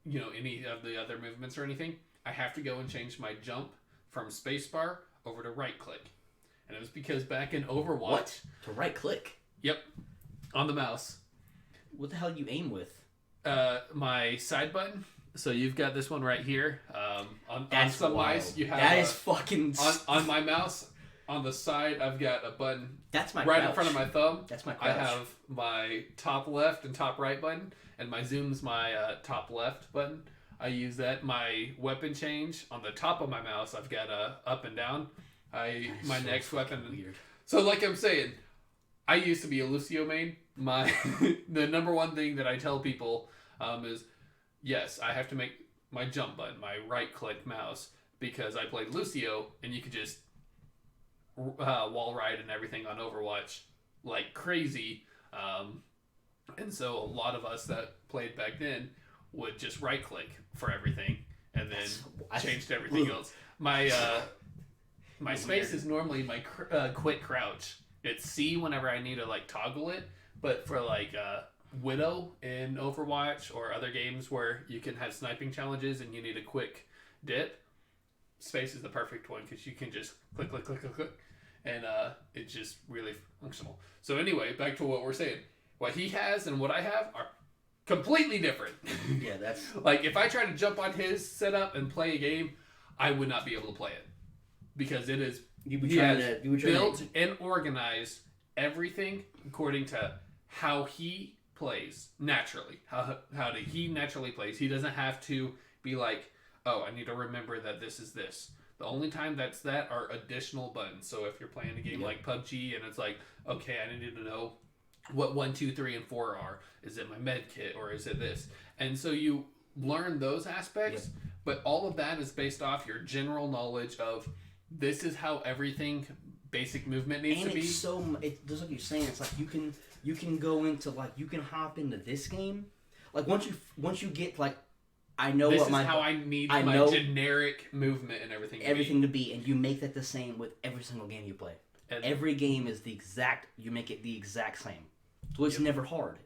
[SPEAKER 2] any of the other movements or anything, I have to go and change my jump from spacebar over to right click, and it was because back in Overwatch.
[SPEAKER 1] What? To right click?
[SPEAKER 2] Yep, on the mouse.
[SPEAKER 1] What the hell do you aim with?
[SPEAKER 2] My side button. So you've got this one right here. On some mice, you have
[SPEAKER 1] that is fucking
[SPEAKER 2] on my mouse. On the side, I've got a button.
[SPEAKER 1] That's my
[SPEAKER 2] right
[SPEAKER 1] crouch.
[SPEAKER 2] in front of my thumb.
[SPEAKER 1] That's my crouch.
[SPEAKER 2] I have my top left and top right button, and my zoom's my top left button. I use that. My weapon change on the top of my mouse. I've got up and down. My next weapon.
[SPEAKER 1] Weird.
[SPEAKER 2] So like I'm saying, I used to be a Lucio main. The number one thing that I tell people is, yes, I have to make my jump button, my right click mouse, because I played Lucio, and you could just wall ride and everything on Overwatch like crazy. And so a lot of us that played back then would just right click for everything and then change to everything else. My space is normally my quick crouch. It's C whenever I need to like toggle it, but for like Widow in Overwatch or other games where you can have sniping challenges and you need a quick dip, space is the perfect one because you can just click, click, click, click, click, and it's just really functional. So anyway, back to what we're saying. What he has and what I have are completely different.
[SPEAKER 1] Yeah, that's
[SPEAKER 2] like if I try to jump on his setup and play a game, I would not be able to play it because it is built and organized everything according to how he plays naturally. How he naturally plays. He doesn't have to be like, oh, I need to remember that this is this. The only time that are additional buttons. So if you're playing a game like PUBG and it's like, okay, I need to know what 1, 2, 3, and 4 are. Is it my med kit or is it this? And so you learn those aspects, but all of that is based off your general knowledge of this is how everything basic movement needs to be.
[SPEAKER 1] It's so just like you're saying, it's like you can go into like you can hop into this game. Like once you get like I know
[SPEAKER 2] this
[SPEAKER 1] what
[SPEAKER 2] is
[SPEAKER 1] my
[SPEAKER 2] how I need my generic movement and everything
[SPEAKER 1] to be, and you make that the same with every single game you play. And every game is you make it the exact same. So it's never hard.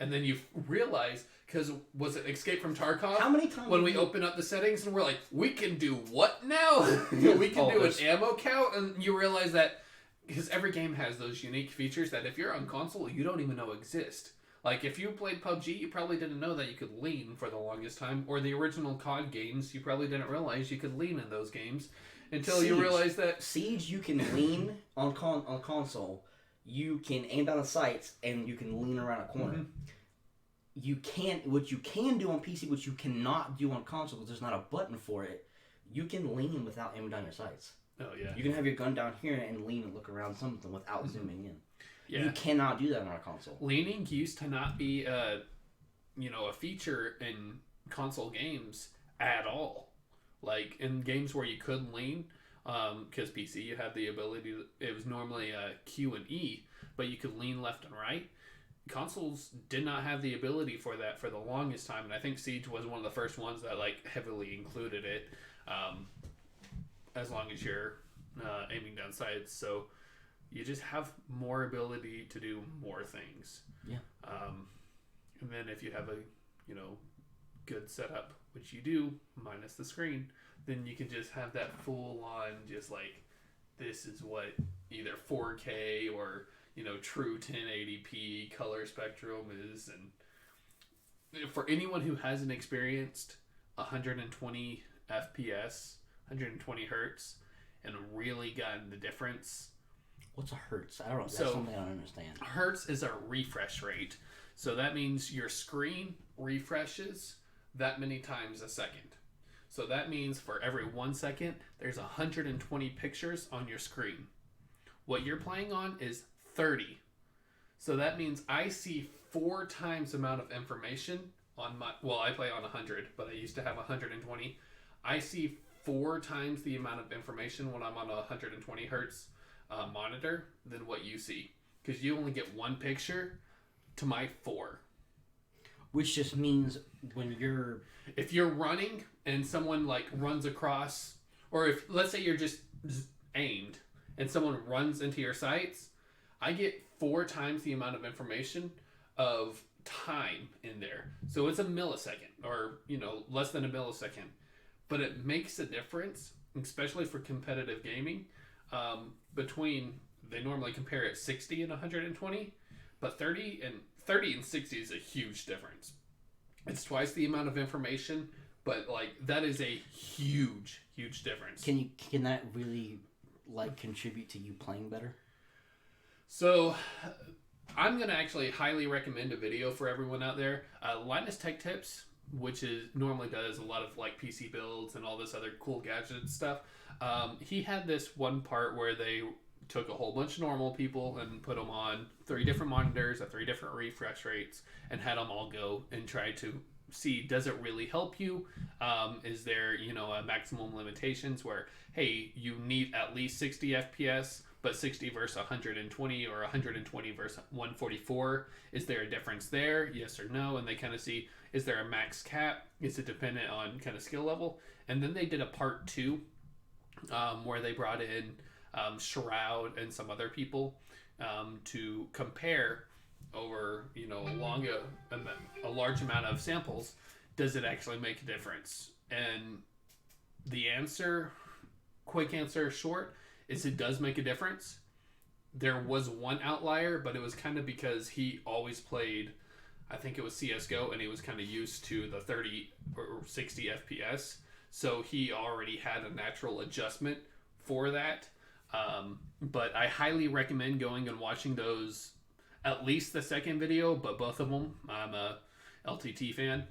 [SPEAKER 2] And then you realize, because was it Escape from Tarkov?
[SPEAKER 1] How many times
[SPEAKER 2] when we open up the settings and we're like, we can do what now? We can do an ammo count, and you realize that because every game has those unique features that if you're on console, you don't even know exist. Like if you played PUBG, you probably didn't know that you could lean for the longest time, or the original COD games, you probably didn't realize you could lean in those games until you realize that
[SPEAKER 1] Siege you can lean on console. You can aim down the sights and you can lean around a corner. Mm-hmm. What you can do on PC, which you cannot do on console because there's not a button for it. You can lean without aiming down your sights.
[SPEAKER 2] Oh yeah.
[SPEAKER 1] You can have your gun down here and lean and look around something without zooming in. Yeah. You cannot do that on a console.
[SPEAKER 2] Leaning used to not be a feature in console games at all. Like in games where you could lean. Because PC, you had the ability it was normally Q and E, but you could lean left and right. Consoles did not have the ability for that for the longest time, and I think Siege was one of the first ones that like heavily included it, as long as you're aiming down sights. So you just have more ability to do more things.
[SPEAKER 1] Yeah.
[SPEAKER 2] And then if you have a good setup, which you do, minus the screen, then you can just have that full on just like this is what either 4K or true 1080p color spectrum is. And for anyone who hasn't experienced 120 FPS 120 hertz and really gotten the difference.
[SPEAKER 1] What's a hertz? I don't know. That's something I don't understand.
[SPEAKER 2] Hertz is a refresh rate. So that means your screen refreshes that many times a second. So that means for every 1 second, there's 120 pictures on your screen. What you're playing on is 30. So that means I see 4 times the amount of information on my... Well, I play on 100, but I used to have 120. I see 4 times the amount of information when I'm on a 120 hertz monitor than what you see. Because you only get 1 picture to my 4.
[SPEAKER 1] Which just means when you're...
[SPEAKER 2] If you're running and someone like runs across, or if let's say you're just aimed and someone runs into your sights, I get 4 times the amount of information of time in there. So it's a millisecond or, less than a millisecond. But it makes a difference, especially for competitive gaming, between, they normally compare it 60 and 120, but 30 and 60 is a huge difference. It's twice the amount of information, but that is a huge, huge difference.
[SPEAKER 1] Can that really contribute to you playing better?
[SPEAKER 2] So I'm going to actually highly recommend a video for everyone out there. Linus Tech Tips, which normally does a lot of PC builds and all this other cool gadget stuff. He had this one part where they took a whole bunch of normal people and put them on 3 different monitors at 3 different refresh rates and had them all go and try to see, does it really help you? Is there, a maximum limitations where, hey, you need at least 60 FPS, but 60 versus 120 or 120 versus 144? Is there a difference there? Yes or no? And they kind of see, is there a max cap? Is it dependent on kind of skill level? And then they did a part 2 where they brought in Shroud and some other people to compare over a large amount of samples. Does it actually make a difference? And the quick answer short, is it does make a difference. There was one outlier, but it was kind of because he always played, I think it was CSGO, and he was kind of used to the 30 or 60 FPS, so he already had a natural adjustment for that. But I highly recommend going and watching those, at least the second video, but both of them. I'm a LTT fan.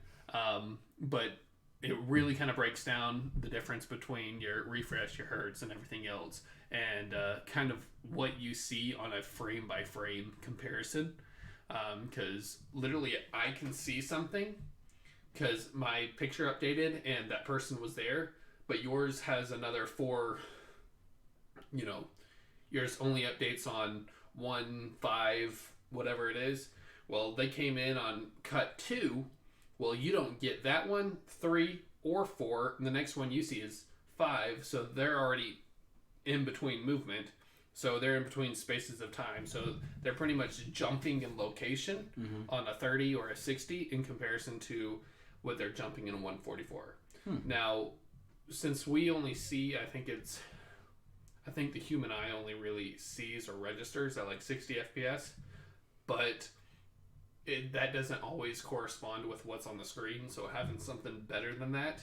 [SPEAKER 2] But it really kind of breaks down the difference between your refresh, your hertz, and everything else, and kind of what you see on a frame by frame comparison. Because literally I can see something because my picture updated and that person was there, but yours has another 4, yours only updates on 1, 5, whatever it is. Well, they came in on cut 2. Well, you don't get that one, 3, or 4, and the next one you see is 5, so they're already in between movement. So they're in between spaces of time. So they're pretty much jumping in location on a 30 or a 60 in comparison to what they're jumping in a 144. Now, since we only see, I think the human eye only really sees or registers at like 60 FPS, but that doesn't always correspond with what's on the screen. So having something better than that,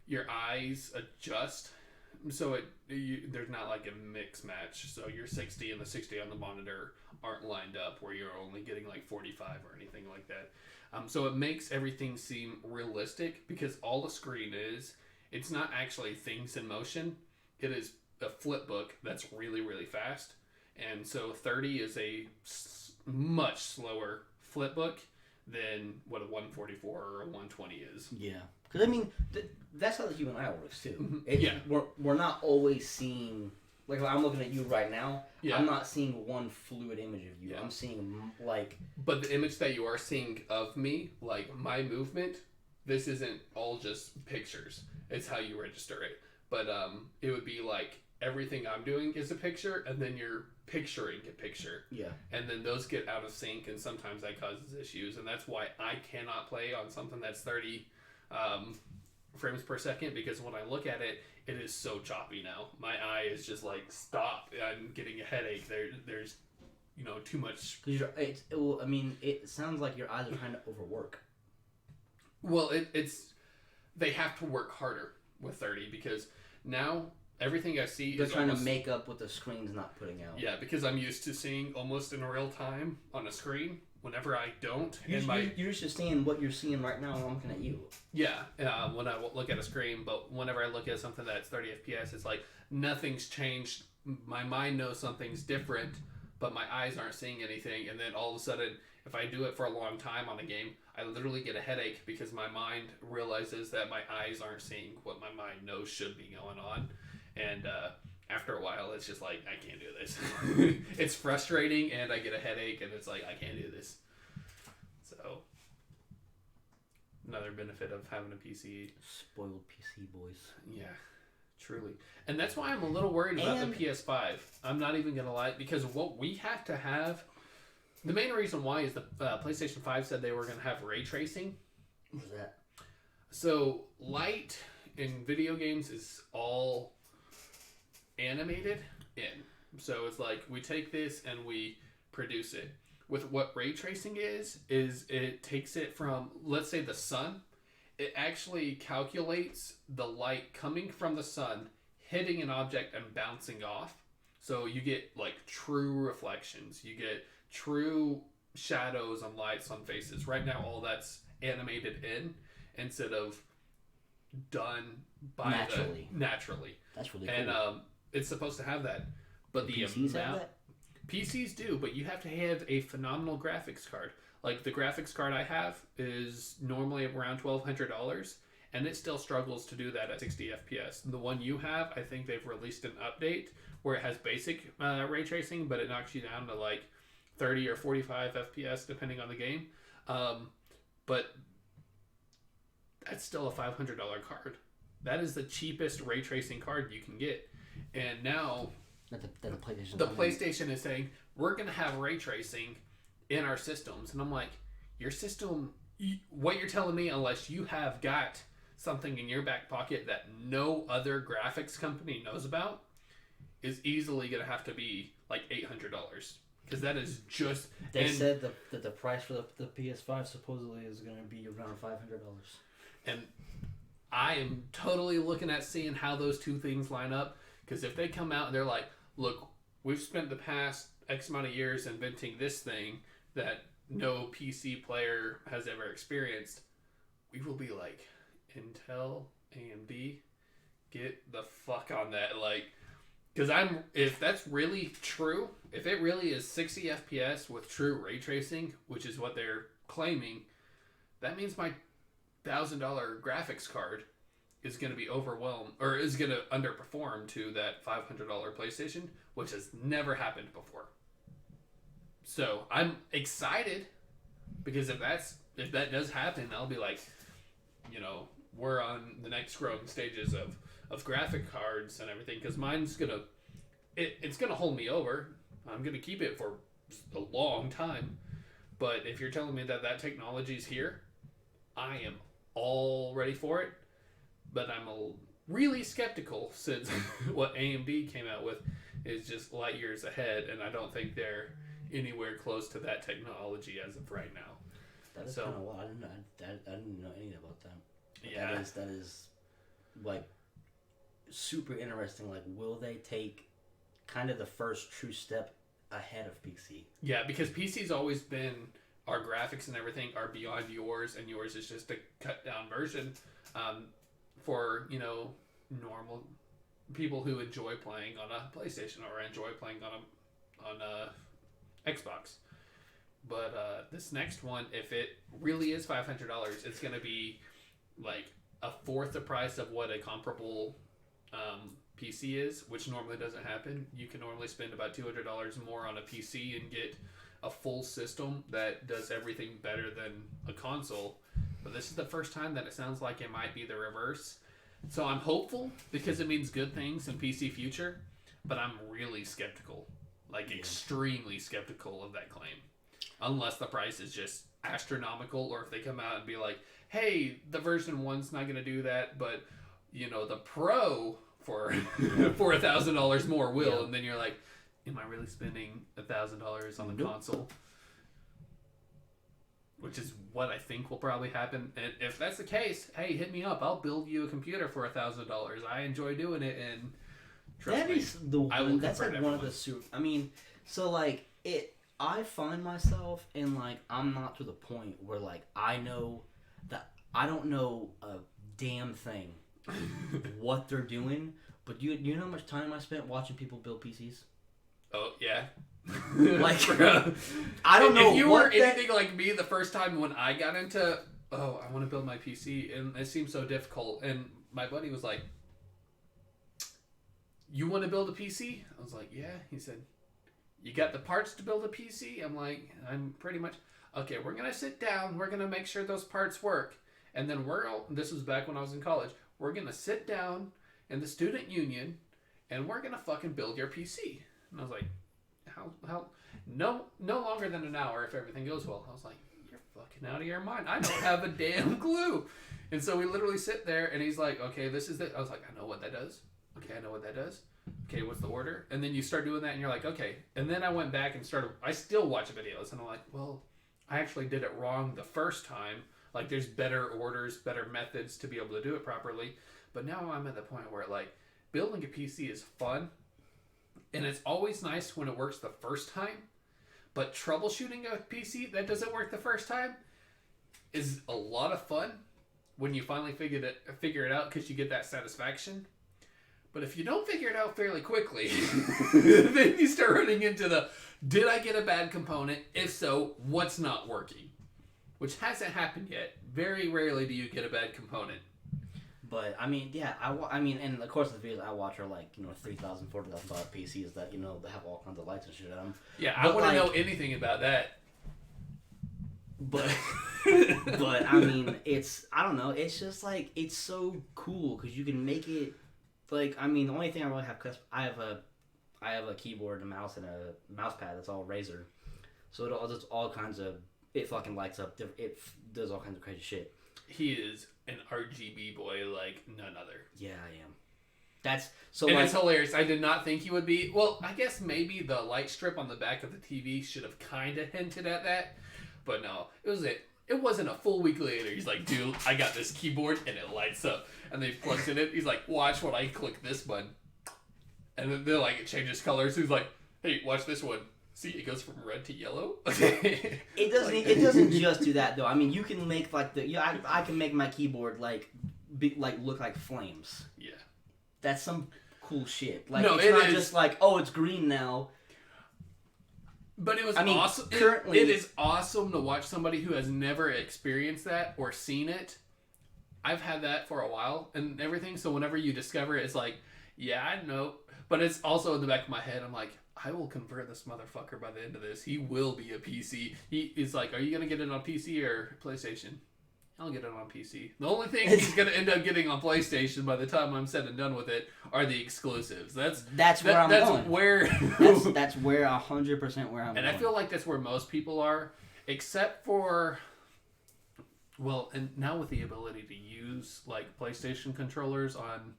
[SPEAKER 2] your eyes adjust. So there's not like a mix match. So your 60 and the 60 on the monitor aren't lined up where you're only getting like 45 or anything like that. So it makes everything seem realistic because all the screen is, it's not actually things in motion. It is a flip book that's really, really fast. And so 30 is a much slower flip book than what a 144 or a 120 is.
[SPEAKER 1] Yeah. Because, that's how the human eye works, too. We're not always seeing, like I'm looking at you right now, I'm not seeing one fluid image of you. I'm seeing, like...
[SPEAKER 2] But the image that you are seeing of me, like my movement, this isn't all just pictures. It's how you register it. But it would be like everything I'm doing is a picture, and then you're picturing a picture.
[SPEAKER 1] Yeah.
[SPEAKER 2] And then those get out of sync, and sometimes that causes issues. And that's why I cannot play on something that's 30 frames per second, because when I look at it, it is so choppy now. My eye is just like, stop. I'm getting a headache. There's too much.
[SPEAKER 1] It sounds like your eyes are trying to overwork.
[SPEAKER 2] Well, they have to work harder with 30 because now everything I see
[SPEAKER 1] They're
[SPEAKER 2] is
[SPEAKER 1] trying to make up what the screen's not putting out.
[SPEAKER 2] Yeah, because I'm used to seeing almost in real time on a screen. Whenever I don't,
[SPEAKER 1] you're just seeing what you're seeing right now when I'm looking at you.
[SPEAKER 2] Yeah, when I look at a screen, but whenever I look at something that's 30 FPS, it's like nothing's changed. My mind knows something's different, but my eyes aren't seeing anything. And then all of a sudden, if I do it for a long time on a game, I literally get a headache because my mind realizes that my eyes aren't seeing what my mind knows should be going on. And after a while, it's just like, I can't do this. It's frustrating, and I get a headache, and it's like, I can't do this. So, another benefit of having a PC.
[SPEAKER 1] Spoiled PC boys.
[SPEAKER 2] Yeah, truly. And that's why I'm a little worried about the PS5. I'm not even going to lie, because what we have to have, the main reason why is the PlayStation 5 said they were going to have ray tracing.
[SPEAKER 1] What's that?
[SPEAKER 2] So, light in video games is all animated in. So it's like we take this and we produce it. With what ray tracing is it takes it from, let's say, the sun. It actually calculates the light coming from the sun, hitting an object and bouncing off. So you get like true reflections. You get true shadows and lights on faces. Right now all that's animated in instead of done by naturally.
[SPEAKER 1] That's really cool.
[SPEAKER 2] And it's supposed to have that. But
[SPEAKER 1] Do
[SPEAKER 2] the
[SPEAKER 1] PCs have
[SPEAKER 2] amount
[SPEAKER 1] that?
[SPEAKER 2] PCs do, but you have to have a phenomenal graphics card. Like the graphics card I have is normally around $1,200, and it still struggles to do that at 60 FPS. The one you have, I think they've released an update where it has basic ray tracing, but it knocks you down to like 30 or 45 FPS depending on the game. But that's still a $500 card. That is the cheapest ray tracing card you can get. And now the PlayStation is saying, we're going to have ray tracing in our systems. And I'm like, your system, what you're telling me, unless you have got something in your back pocket that no other graphics company knows about, is easily going to have to be like $800. Because that is just...
[SPEAKER 1] They said that the price for the PS5 supposedly is going to be around $500.
[SPEAKER 2] And I am totally looking at seeing how those two things line up. Because if they come out and they're like, look, we've spent the past X amount of years inventing this thing that no PC player has ever experienced, we will be like, Intel, AMD, get the fuck on that. Like, because if that's really true, if it really is 60 FPS with true ray tracing, which is what they're claiming, that means my $1,000 graphics card is going to be overwhelmed, or is going to underperform to that $500 PlayStation, which has never happened before. So I'm excited, because if that does happen, I'll be like, we're on the next growing stages of graphic cards and everything, because mine's gonna it's gonna hold me over. I'm gonna keep it for a long time. But if you're telling me that technology's here, I am all ready for it. But I'm really skeptical, since what AMD came out with is just light years ahead, and I don't think they're anywhere close to that technology as of right now.
[SPEAKER 1] That is kind of wild. I didn't know anything about that. But
[SPEAKER 2] yeah,
[SPEAKER 1] that is like super interesting. Like, will they take kind of the first true step ahead of PC?
[SPEAKER 2] Yeah, because PC's always been, our graphics and everything are beyond yours, and yours is just a cut down version. For normal people who enjoy playing on a PlayStation or enjoy playing on a Xbox. But this next one, if it really is $500, it's going to be like a fourth the price of what a comparable PC is, which normally doesn't happen. You can normally spend about $200 more on a PC and get a full system that does everything better than a console. But this is the first time that it sounds like it might be the reverse. So I'm hopeful, because it means good things in PC future, but I'm really skeptical. Like, extremely skeptical of that claim. Unless the price is just astronomical, or if they come out and be like, hey, the version 1's not going to do that, but, the Pro for $1,000 more will. Yeah. And then you're like, am I really spending $1,000 on the console? Which is what I think will probably happen. And if that's the case, hey, hit me up. I'll build you a computer for $1,000. I enjoy doing it, and trust me,
[SPEAKER 1] the one. That's like one of the super. I mean, so like it. I find myself in like, I'm not to the point where like I know that I don't know a damn thing what they're doing. But you know how much time I spent watching people build PCs?
[SPEAKER 2] Oh yeah.
[SPEAKER 1] Like, I don't know.
[SPEAKER 2] If you were anything like me the first time when I got into, I want to build my PC, and it seemed so difficult, and my buddy was like, you want to build a PC? I was like, yeah. He said, you got the parts to build a PC? I'm like, I'm pretty much, okay, we're going to sit down, we're going to make sure those parts work, and then this was back when I was in college, we're going to sit down in the student union, and we're going to fucking build your PC. And I was like, how no longer than an hour if everything goes well. I was like, you're fucking out of your mind. I don't have a damn clue. And so we literally sit there, and he's like, okay, this is it. I was like, I know what that does. Okay, I know what that does. Okay, what's the order? And then you start doing that, and you're like, okay. And then I went back and I still watch videos, and I'm like, well, I actually did it wrong the first time. Like, there's better orders, better methods to be able to do it properly. But now I'm at the point where, like, building a PC is fun. And it's always nice when it works the first time. But troubleshooting a PC that doesn't work the first time is a lot of fun when you finally figure it out, because you get that satisfaction. But if you don't figure it out fairly quickly, then you start running into the, did I get a bad component? If so, what's not working? Which hasn't happened yet. Very rarely do you get a bad component.
[SPEAKER 1] But I mean, yeah, I mean, and of course the videos I watch are like, you know, $3,000, $4,000 PCs that, you know, they have all kinds of lights and shit on them.
[SPEAKER 2] Yeah, I want to know anything about that.
[SPEAKER 1] But but I mean, I don't know, it's just like, it's so cool because you can make it like, I mean, the only thing I really have, cause I have a keyboard and a mouse and a mouse pad that's all Razer, so it all does all kinds of, it fucking lights up, it does all kinds of crazy shit.
[SPEAKER 2] He is an RGB boy like none other.
[SPEAKER 1] Yeah, I am. That's so.
[SPEAKER 2] And
[SPEAKER 1] like,
[SPEAKER 2] it's hilarious. I did not think he would be. Well, I guess maybe the light strip on the back of the TV should have kind of hinted at that, but no, it wasn't a full week later. He's like, dude, I got this keyboard and it lights up. And they plugged it in. He's like, watch when I click this button. And then they're like, it changes colors. He's like, hey, watch this one. See, it goes from red to yellow.
[SPEAKER 1] It doesn't. It doesn't just do that though. I mean, you can make like I can make my keyboard like look like flames.
[SPEAKER 2] Yeah.
[SPEAKER 1] That's some cool shit. Like,
[SPEAKER 2] no,
[SPEAKER 1] it's not just like, oh, it's green now.
[SPEAKER 2] But it was awesome.
[SPEAKER 1] Currently,
[SPEAKER 2] it is awesome to watch somebody who has never experienced that or seen it. I've had that for a while and everything, so whenever you discover it, it's like, yeah, I know. But it's also in the back of my head, I'm like, I will convert this motherfucker by the end of this. He will be a PC. He is like, are you going to get it on PC or PlayStation? I'll get it on PC. The only thing he's going to end up getting on PlayStation by the time I'm said and done with it are the exclusives. That's where I'm going.
[SPEAKER 1] That's where 100% where I'm
[SPEAKER 2] going. And I feel like that's where most people are, except for, well, and now with the ability to use like PlayStation controllers on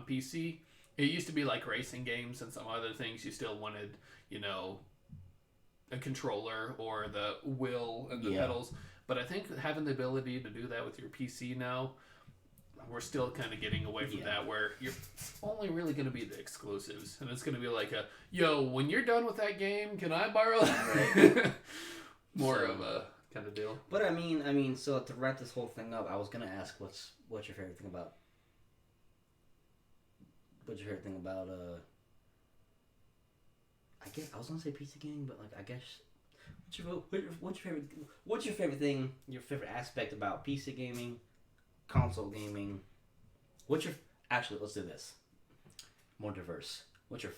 [SPEAKER 2] PC, it used to be like racing games and some other things you still wanted, you know, a controller or the wheel and the pedals. But I think having the ability to do that with your PC now, we're still kind of getting away from that, where you're only really going to be the exclusives. And it's going to be like a, yo, when you're done with that game, can I borrow that? More of a kind of deal.
[SPEAKER 1] But I mean, so to wrap this whole thing up, I was going to ask what's your favorite thing about I guess I was gonna say PC gaming, but like I guess what's your favorite thing, your favorite aspect about PC gaming, console gaming? Actually, let's do this. More diverse. What's your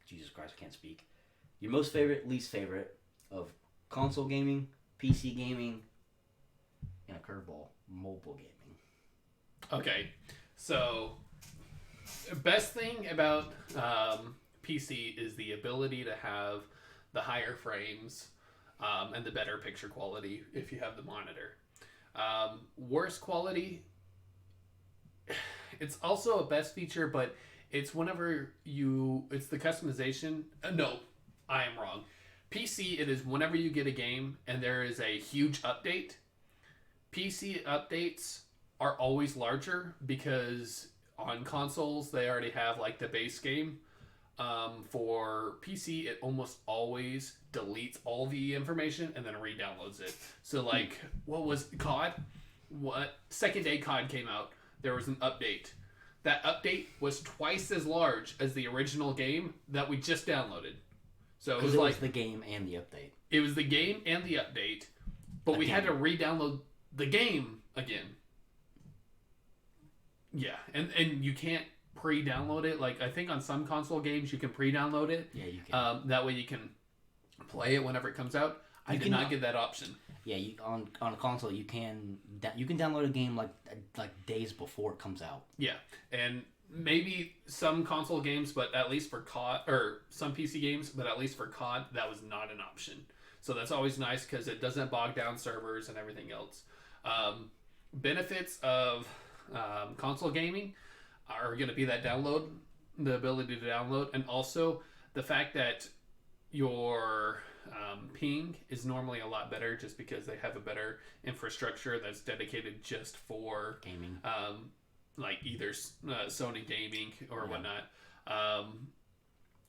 [SPEAKER 1] Jesus Christ, I can't speak. Your most favorite, least favorite of console gaming, PC gaming, and a curveball, mobile gaming.
[SPEAKER 2] Okay. So, best thing about PC is the ability to have the higher frames and the better picture quality if you have the monitor. Worse quality, it's also a best feature, but it's it's the customization. No, I am wrong. PC, it is whenever you get a game and there is a huge update. PC updates are always larger because on consoles they already have like the base game. For PC, it almost always deletes all the information and then re-downloads it. So like, what was COD? Second day COD came out, there was an update. That update was twice as large as the original game that we just downloaded. So it was
[SPEAKER 1] the game and the update.
[SPEAKER 2] It was the game and the update, but we had to re-download the game again. Yeah, and you can't pre-download it. Like, I think on some console games you can pre-download it.
[SPEAKER 1] Yeah, you can.
[SPEAKER 2] That way you can play it whenever it comes out. I did not get that option.
[SPEAKER 1] Yeah, on a console you can download a game like days before it comes out.
[SPEAKER 2] Yeah, and maybe some console games, but at least for COD, or some PC games, but at least for COD, that was not an option. So that's always nice because it doesn't bog down servers and everything else. Benefits of console gaming are going to be that download, the ability to download, and also the fact that your ping is normally a lot better just because they have a better infrastructure that's dedicated just for
[SPEAKER 1] gaming.
[SPEAKER 2] Like either Sony gaming or whatnot.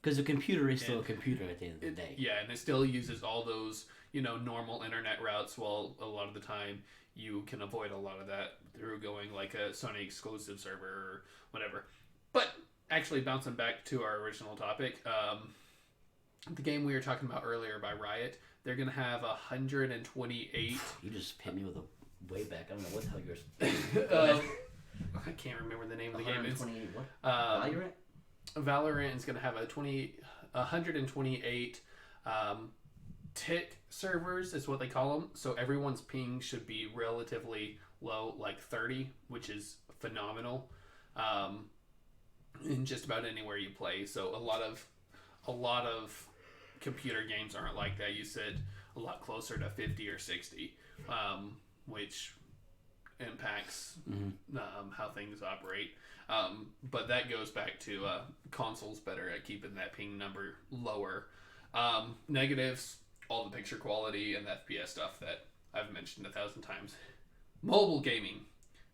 [SPEAKER 1] Because a computer is still a computer at the end of the day.
[SPEAKER 2] Yeah, and it still uses all those, normal internet routes. Well, a lot of the time you can avoid a lot of that through going like a Sony exclusive server or whatever. But actually, bouncing back to our original topic, the game we were talking about earlier by Riot, they're gonna have 128.
[SPEAKER 1] You just hit me with a way back. I don't know what the hell yours.
[SPEAKER 2] I can't remember the name of the game.
[SPEAKER 1] 128 what? Valorant?
[SPEAKER 2] Valorant is gonna have 128 tick servers is what they call them. So everyone's ping should be relatively low, like 30, which is phenomenal. In just about anywhere you play. So a lot of computer games aren't like that. You said a lot closer to 50 or 60, which impacts how things operate. But that goes back to consoles better at keeping that ping number lower. Negatives, all the picture quality and the FPS stuff that I've mentioned 1,000 times. Mobile gaming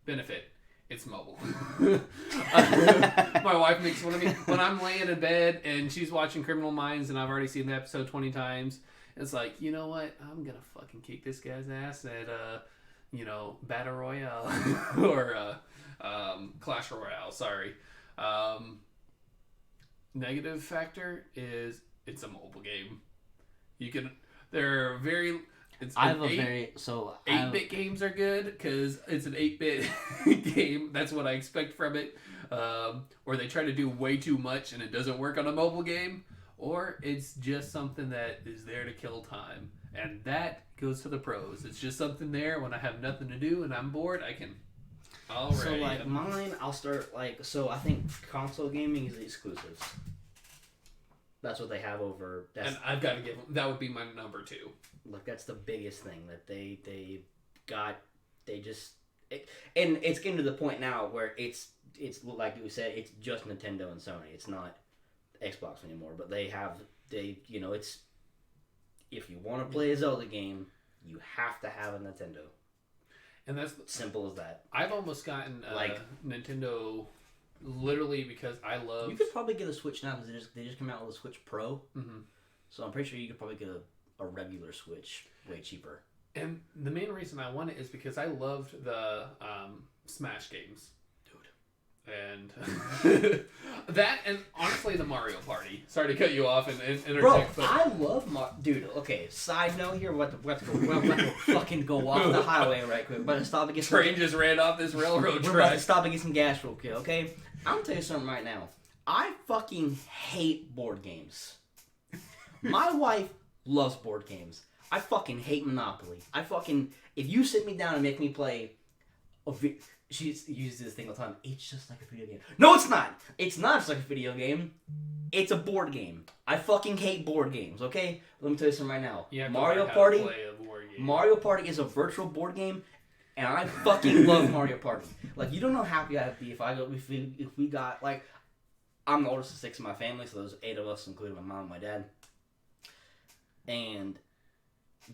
[SPEAKER 2] benefit. It's mobile. My wife makes fun of me when I'm laying in bed and she's watching Criminal Minds and I've already seen the episode 20 times. It's like, you know what? I'm gonna fucking kick this guy's ass at Battle Royale or Clash Royale. Sorry. Negative factor is it's a mobile game. They're very. It's
[SPEAKER 1] I have a very
[SPEAKER 2] 8-bit games are good because it's an 8-bit game. That's what I expect from it. Or they try to do way too much and it doesn't work on a mobile game. Or it's just something that is there to kill time. And that goes to the pros. It's just something there when I have nothing to do and I'm bored, I can... Alright.
[SPEAKER 1] So, like, mine, I'll start, like... So, I think console gaming is the exclusives. That's what they have over...
[SPEAKER 2] And I've got to give them... That would be my number 2.
[SPEAKER 1] Like, that's the biggest thing that they got. They just... and it's getting to the point now where it's like you said, it's just Nintendo and Sony. It's not Xbox anymore. But it's... If you want to play a Zelda game, you have to have a Nintendo.
[SPEAKER 2] And that's
[SPEAKER 1] simple as that.
[SPEAKER 2] I've almost gotten Nintendo literally because I love...
[SPEAKER 1] You could probably get a Switch now because they just come out with a Switch Pro.
[SPEAKER 2] Mm-hmm. So
[SPEAKER 1] I'm pretty sure you could probably get a regular Switch way cheaper.
[SPEAKER 2] And the main reason I want it is because I loved the Smash games. And that, and honestly, the Mario Party. Sorry to cut you off and interject.
[SPEAKER 1] Bro, I love Dude, okay, side note here, we're about to fucking go off the highway right quick. But stop and get some...
[SPEAKER 2] Train just ran off this railroad track.
[SPEAKER 1] We're about to stop and get some gas real quick, okay? I'm gonna tell you something right now. I fucking hate board games. My wife loves board games. I fucking hate Monopoly. If you sit me down and make me play she uses this thing all the time. It's just like a video game. No, it's not. It's not just like a video game. It's a board game. I fucking hate board games, okay? Let me tell you something right now. Mario Party. Mario Party is a virtual board game, and I fucking love Mario Party. Like, you don't know how happy I'd be if we got, like, I'm the oldest of 6 in my family, so there's 8 of us, including my mom and my dad. And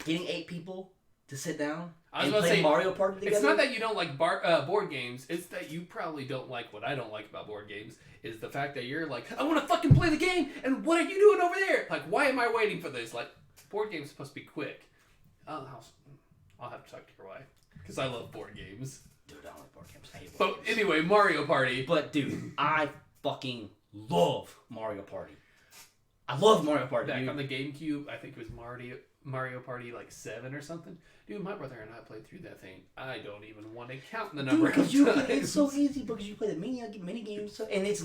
[SPEAKER 1] getting 8 people to sit down and play Mario Party together.
[SPEAKER 2] It's not that you don't like board games. It's that you probably don't like what I don't like about board games. Is the fact that you're like, I want to fucking play the game, and what are you doing over there? Like, why am I waiting for this? Like, board games are supposed to be quick. I'll have to talk to your wife because I love board games.
[SPEAKER 1] Dude, I don't like board games. I hate board games.
[SPEAKER 2] Anyway, Mario Party.
[SPEAKER 1] But dude, I fucking love Mario Party. I love Mario Party.
[SPEAKER 2] Back on the GameCube, I think it was Mario Party like 7 or something. Dude, my brother and I played through that thing. I don't even want to count the number of times.
[SPEAKER 1] It's so easy because you play the mini games, and it's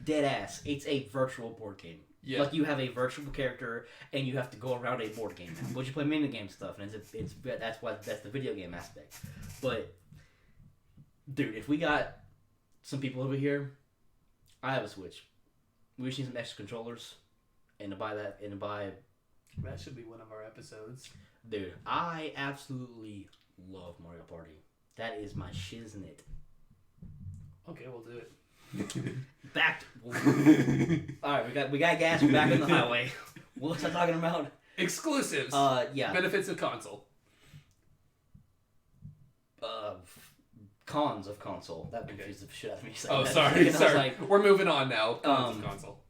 [SPEAKER 1] dead ass. It's a virtual board game. Yeah. Like, you have a virtual character, and you have to go around a board game. But you play mini game stuff, and that's the video game aspect. But dude, if we got some people over here, I have a Switch. We just need some extra controllers, and to buy that
[SPEAKER 2] should be one of our episodes.
[SPEAKER 1] Dude, I absolutely love Mario Party. That is my shiznit.
[SPEAKER 2] Okay, we'll do it.
[SPEAKER 1] Alright, we got gas. We're back on the highway. What was I talking about?
[SPEAKER 2] Exclusives.
[SPEAKER 1] Yeah.
[SPEAKER 2] Benefits of console.
[SPEAKER 1] Cons of console. That confused the shit out of me.
[SPEAKER 2] Oh, sorry. Like, we're moving on now. Cons of console.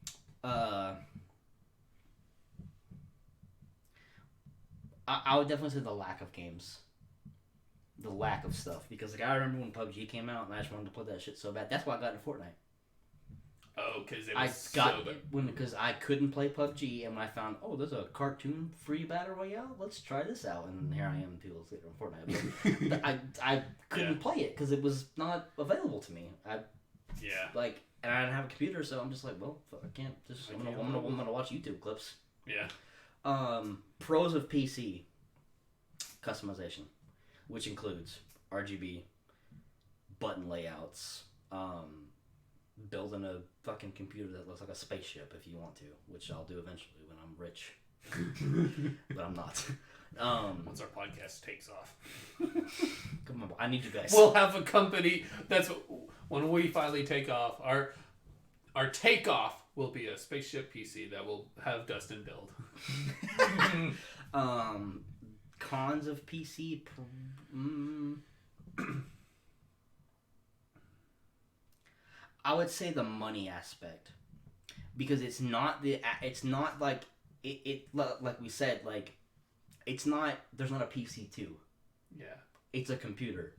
[SPEAKER 1] I would definitely say the lack of games. The lack of stuff. Because like I remember when PUBG came out and I just wanted to play that shit so bad. That's why I got into Fortnite.
[SPEAKER 2] Oh, because it
[SPEAKER 1] I
[SPEAKER 2] was
[SPEAKER 1] got
[SPEAKER 2] so bad.
[SPEAKER 1] because I couldn't play PUBG, and when I found, oh, there's a cartoon free battle royale, let's try this out. And here I am 2 years later on Fortnite. But I couldn't play it because it was not available to me.
[SPEAKER 2] Yeah.
[SPEAKER 1] And I didn't have a computer, so I'm just like, well, fuck, I can't. I'm gonna watch YouTube clips.
[SPEAKER 2] Yeah.
[SPEAKER 1] Pros of PC customization, which includes RGB, button layouts, building a fucking computer that looks like a spaceship if you want to, which I'll do eventually when I'm rich. But I'm not.
[SPEAKER 2] Once our podcast takes off.
[SPEAKER 1] Come on, I need you guys.
[SPEAKER 2] We'll have a company when we finally take off. Our takeoff will be a spaceship PC that will have Dustin build.
[SPEAKER 1] Cons of PC. I would say the money aspect, because it's not like like we said, like it's not, there's not a PC too.
[SPEAKER 2] Yeah.
[SPEAKER 1] It's a computer.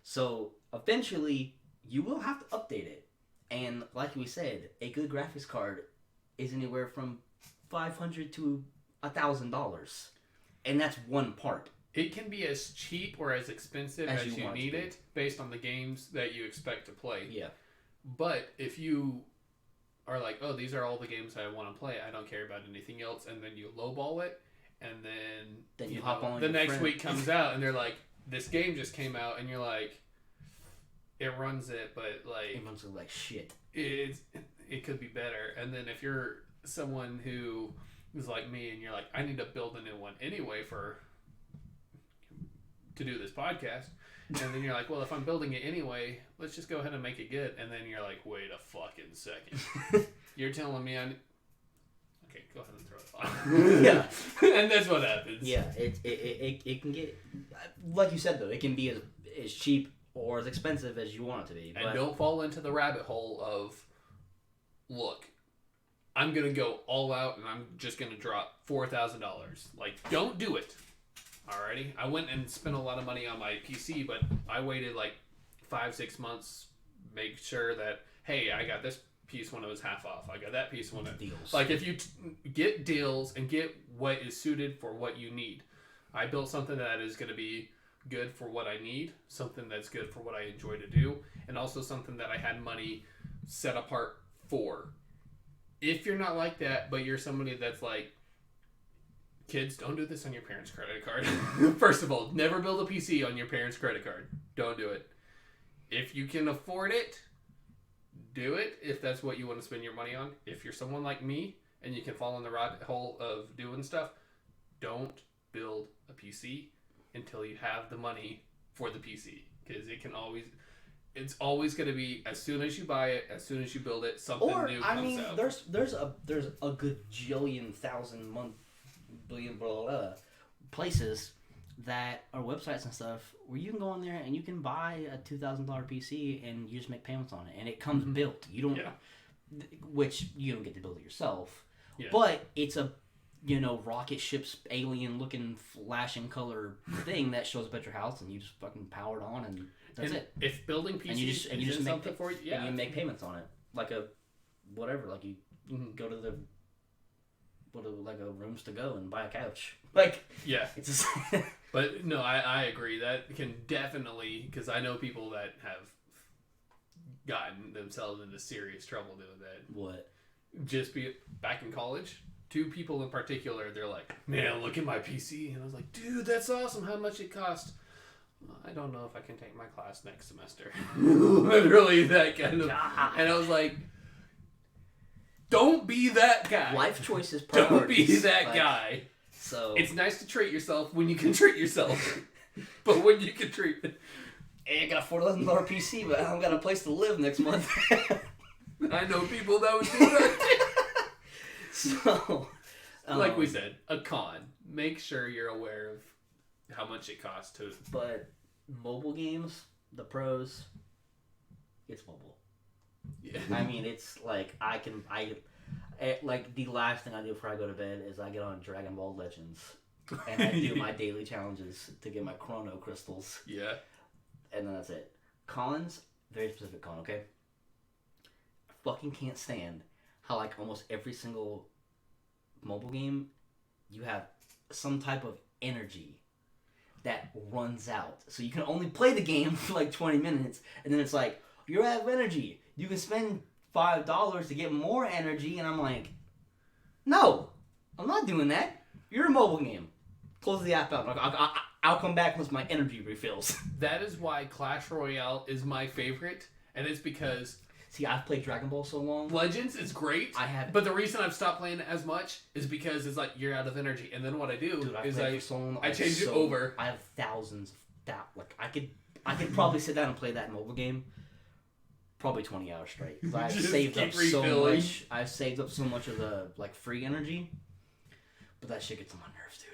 [SPEAKER 1] So eventually you will have to update it. And like we said, a good graphics card is anywhere from $500 to $1,000. And that's one part.
[SPEAKER 2] It can be as cheap or as expensive as you need it based on the games that you expect to play.
[SPEAKER 1] Yeah.
[SPEAKER 2] But if you are like, oh, these are all the games I want to play, I don't care about anything else, and then you lowball it, and then
[SPEAKER 1] you hop on
[SPEAKER 2] the next
[SPEAKER 1] friend.
[SPEAKER 2] week comes out, and they're like, this game just came out, and you're like, it runs it, but like
[SPEAKER 1] it runs it like shit.
[SPEAKER 2] It could be better. And then if you're someone who is like me, and you're like, I need to build a new one anyway to do this podcast. And then you're like, well, if I'm building it anyway, let's just go ahead and make it good. And then you're like, wait a fucking second. You're telling me okay, go ahead and throw it on. Yeah. And that's what happens.
[SPEAKER 1] Yeah, it can get, like you said though, it can be as cheap or as expensive as you want it to be.
[SPEAKER 2] And don't fall into the rabbit hole of, look, I'm going to go all out and I'm just going to drop $4,000. Like, don't do it. Alrighty, I went and spent a lot of money on my PC, but I waited like 5-6 months, make sure that, hey, I got this piece when it was half off. I got that piece when it
[SPEAKER 1] deals.
[SPEAKER 2] Like if you get deals and get what is suited for what you need. I built something that is going to be good for what I need, something that's good for what I enjoy to do, and also something that I had money set apart for. If you're not like that, but you're somebody that's like, kids, don't do this on your parents' credit card. First of all, never build a PC on your parents' credit card. Don't do it. If you can afford it, do it if that's what you want to spend your money on. If you're someone like me and you can fall in the rabbit hole of doing stuff, don't build a PC until you have the money for the PC. Because it's always going to be, as soon as you buy it, as soon as you build it, something new comes out.
[SPEAKER 1] There's a good jillion thousand billion blah, blah, blah, places that are websites and stuff where you can go on there and you can buy a $2,000 PC and you just make payments on it and it comes built. You don't, which you don't get to build it yourself, but it's a rocket ship's alien looking flashing color thing that shows up at your house and you just fucking power it on and that's it.
[SPEAKER 2] If building PCs
[SPEAKER 1] and you just make
[SPEAKER 2] something for you,
[SPEAKER 1] and you make payments on it like a whatever, like you go to the like a rooms to go and buy a couch. Like, yeah, it's
[SPEAKER 2] but no, I agree. That can definitely, because I know people that have gotten themselves into serious trouble doing that.
[SPEAKER 1] What?
[SPEAKER 2] Just be back in college. 2 people in particular, they're like, man, look at my PC. And I was like, dude, that's awesome. How much it cost? I don't know if I can take my class next semester. Literally that kind of. And I was like, don't be that guy.
[SPEAKER 1] Life choices,
[SPEAKER 2] priorities. Don't be that guy.
[SPEAKER 1] So
[SPEAKER 2] it's nice to treat yourself when you can treat yourself, but when you can treat,
[SPEAKER 1] hey, I got a $4,000 PC, but I don't got a place to live next month.
[SPEAKER 2] I know people that would do that.
[SPEAKER 1] So,
[SPEAKER 2] like we said, a con. Make sure you're aware of how much it costs to.
[SPEAKER 1] But mobile games, the pros, it's mobile.
[SPEAKER 2] Yeah.
[SPEAKER 1] I mean, it's like like the last thing I do before I go to bed is I get on Dragon Ball Legends and I do my daily challenges to get my chrono crystals,
[SPEAKER 2] Yeah.
[SPEAKER 1] and then that's it. Cons, very specific con, okay? I fucking can't stand how, like, almost every single mobile game, you have some type of energy that runs out. So you can only play the game for like 20 minutes, and then it's like, you're out of energy. You can spend $5 to get more energy, and I'm like, no, I'm not doing that. You're a mobile game. Close the app out. I'll come back once my energy refills.
[SPEAKER 2] That is why Clash Royale is my favorite, and it's because
[SPEAKER 1] See, I've played Dragon Ball so long.
[SPEAKER 2] Legends is great.
[SPEAKER 1] I have,
[SPEAKER 2] But the reason I've stopped playing it as much is because it's like you're out of energy, and then what I do
[SPEAKER 1] dude, I've
[SPEAKER 2] is
[SPEAKER 1] played for so long.
[SPEAKER 2] I change it over.
[SPEAKER 1] I have thousands of that. Like I could probably sit down and play that mobile game. Probably 20 hours straight. 'Cause I've
[SPEAKER 2] Just
[SPEAKER 1] saved up
[SPEAKER 2] keep
[SPEAKER 1] so
[SPEAKER 2] refilling.
[SPEAKER 1] much. I've saved up so much of the like free energy. But that shit gets on my nerves, dude.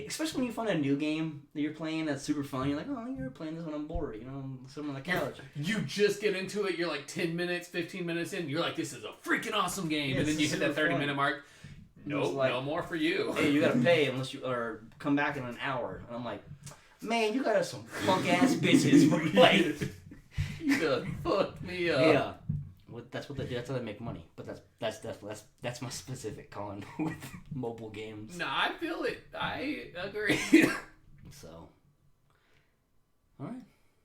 [SPEAKER 1] Especially when you find a new game that you're playing that's super fun. You're like, oh, you're playing this when I'm bored. You know, I'm sitting on the couch.
[SPEAKER 2] You just get into it. You're like 10 minutes, 15 minutes in. You're like, this is a freaking awesome game,
[SPEAKER 1] Yeah,
[SPEAKER 2] and then you
[SPEAKER 1] it's
[SPEAKER 2] hit that
[SPEAKER 1] super
[SPEAKER 2] 30-minute mark. Nope,
[SPEAKER 1] like,
[SPEAKER 2] no more for you.
[SPEAKER 1] Hey, you gotta pay unless you or come back in an hour. And I'm like, man, you got us some punk ass bitches for playing.
[SPEAKER 2] You done fucked me up.
[SPEAKER 1] Yeah. Well, that's what they do. That's how they make money. But that's definitely that's my specific con with mobile games.
[SPEAKER 2] No, I feel it. I agree.
[SPEAKER 1] So, all right.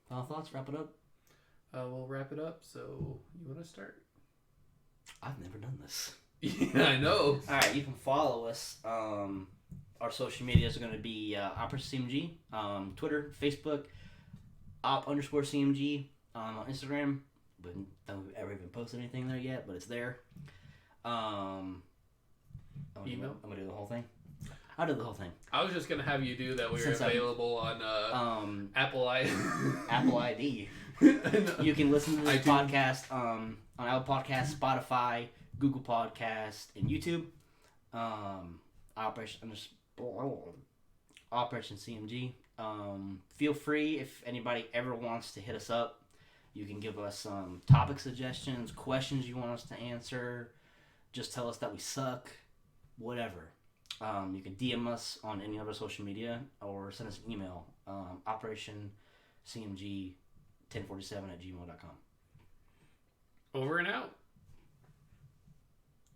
[SPEAKER 1] Final thoughts. Wrap it up.
[SPEAKER 2] We'll wrap it up. So, you want to start?
[SPEAKER 1] I've never done this.
[SPEAKER 2] Yeah, I know.
[SPEAKER 1] All right. You can follow us. Our social medias are going to be @C.M.G. Twitter, Facebook, @_CMG on Instagram. Wouldn't we've ever even posted anything there yet, but it's there.
[SPEAKER 2] Email.
[SPEAKER 1] I'm gonna do the whole thing. I'll do the whole thing.
[SPEAKER 2] I was just gonna have you do that. We're
[SPEAKER 1] Since I'm-
[SPEAKER 2] available on Apple
[SPEAKER 1] Apple ID. You can listen to this podcast on Apple Podcasts, Spotify, Google Podcast, and YouTube. Operation CMG. Feel free if anybody ever wants to hit us up. You can give us topic suggestions, questions you want us to answer. Just tell us that we suck. Whatever. You can DM us on any other social media or send us an email. OperationCMG1047 @gmail.com.
[SPEAKER 2] Over and out.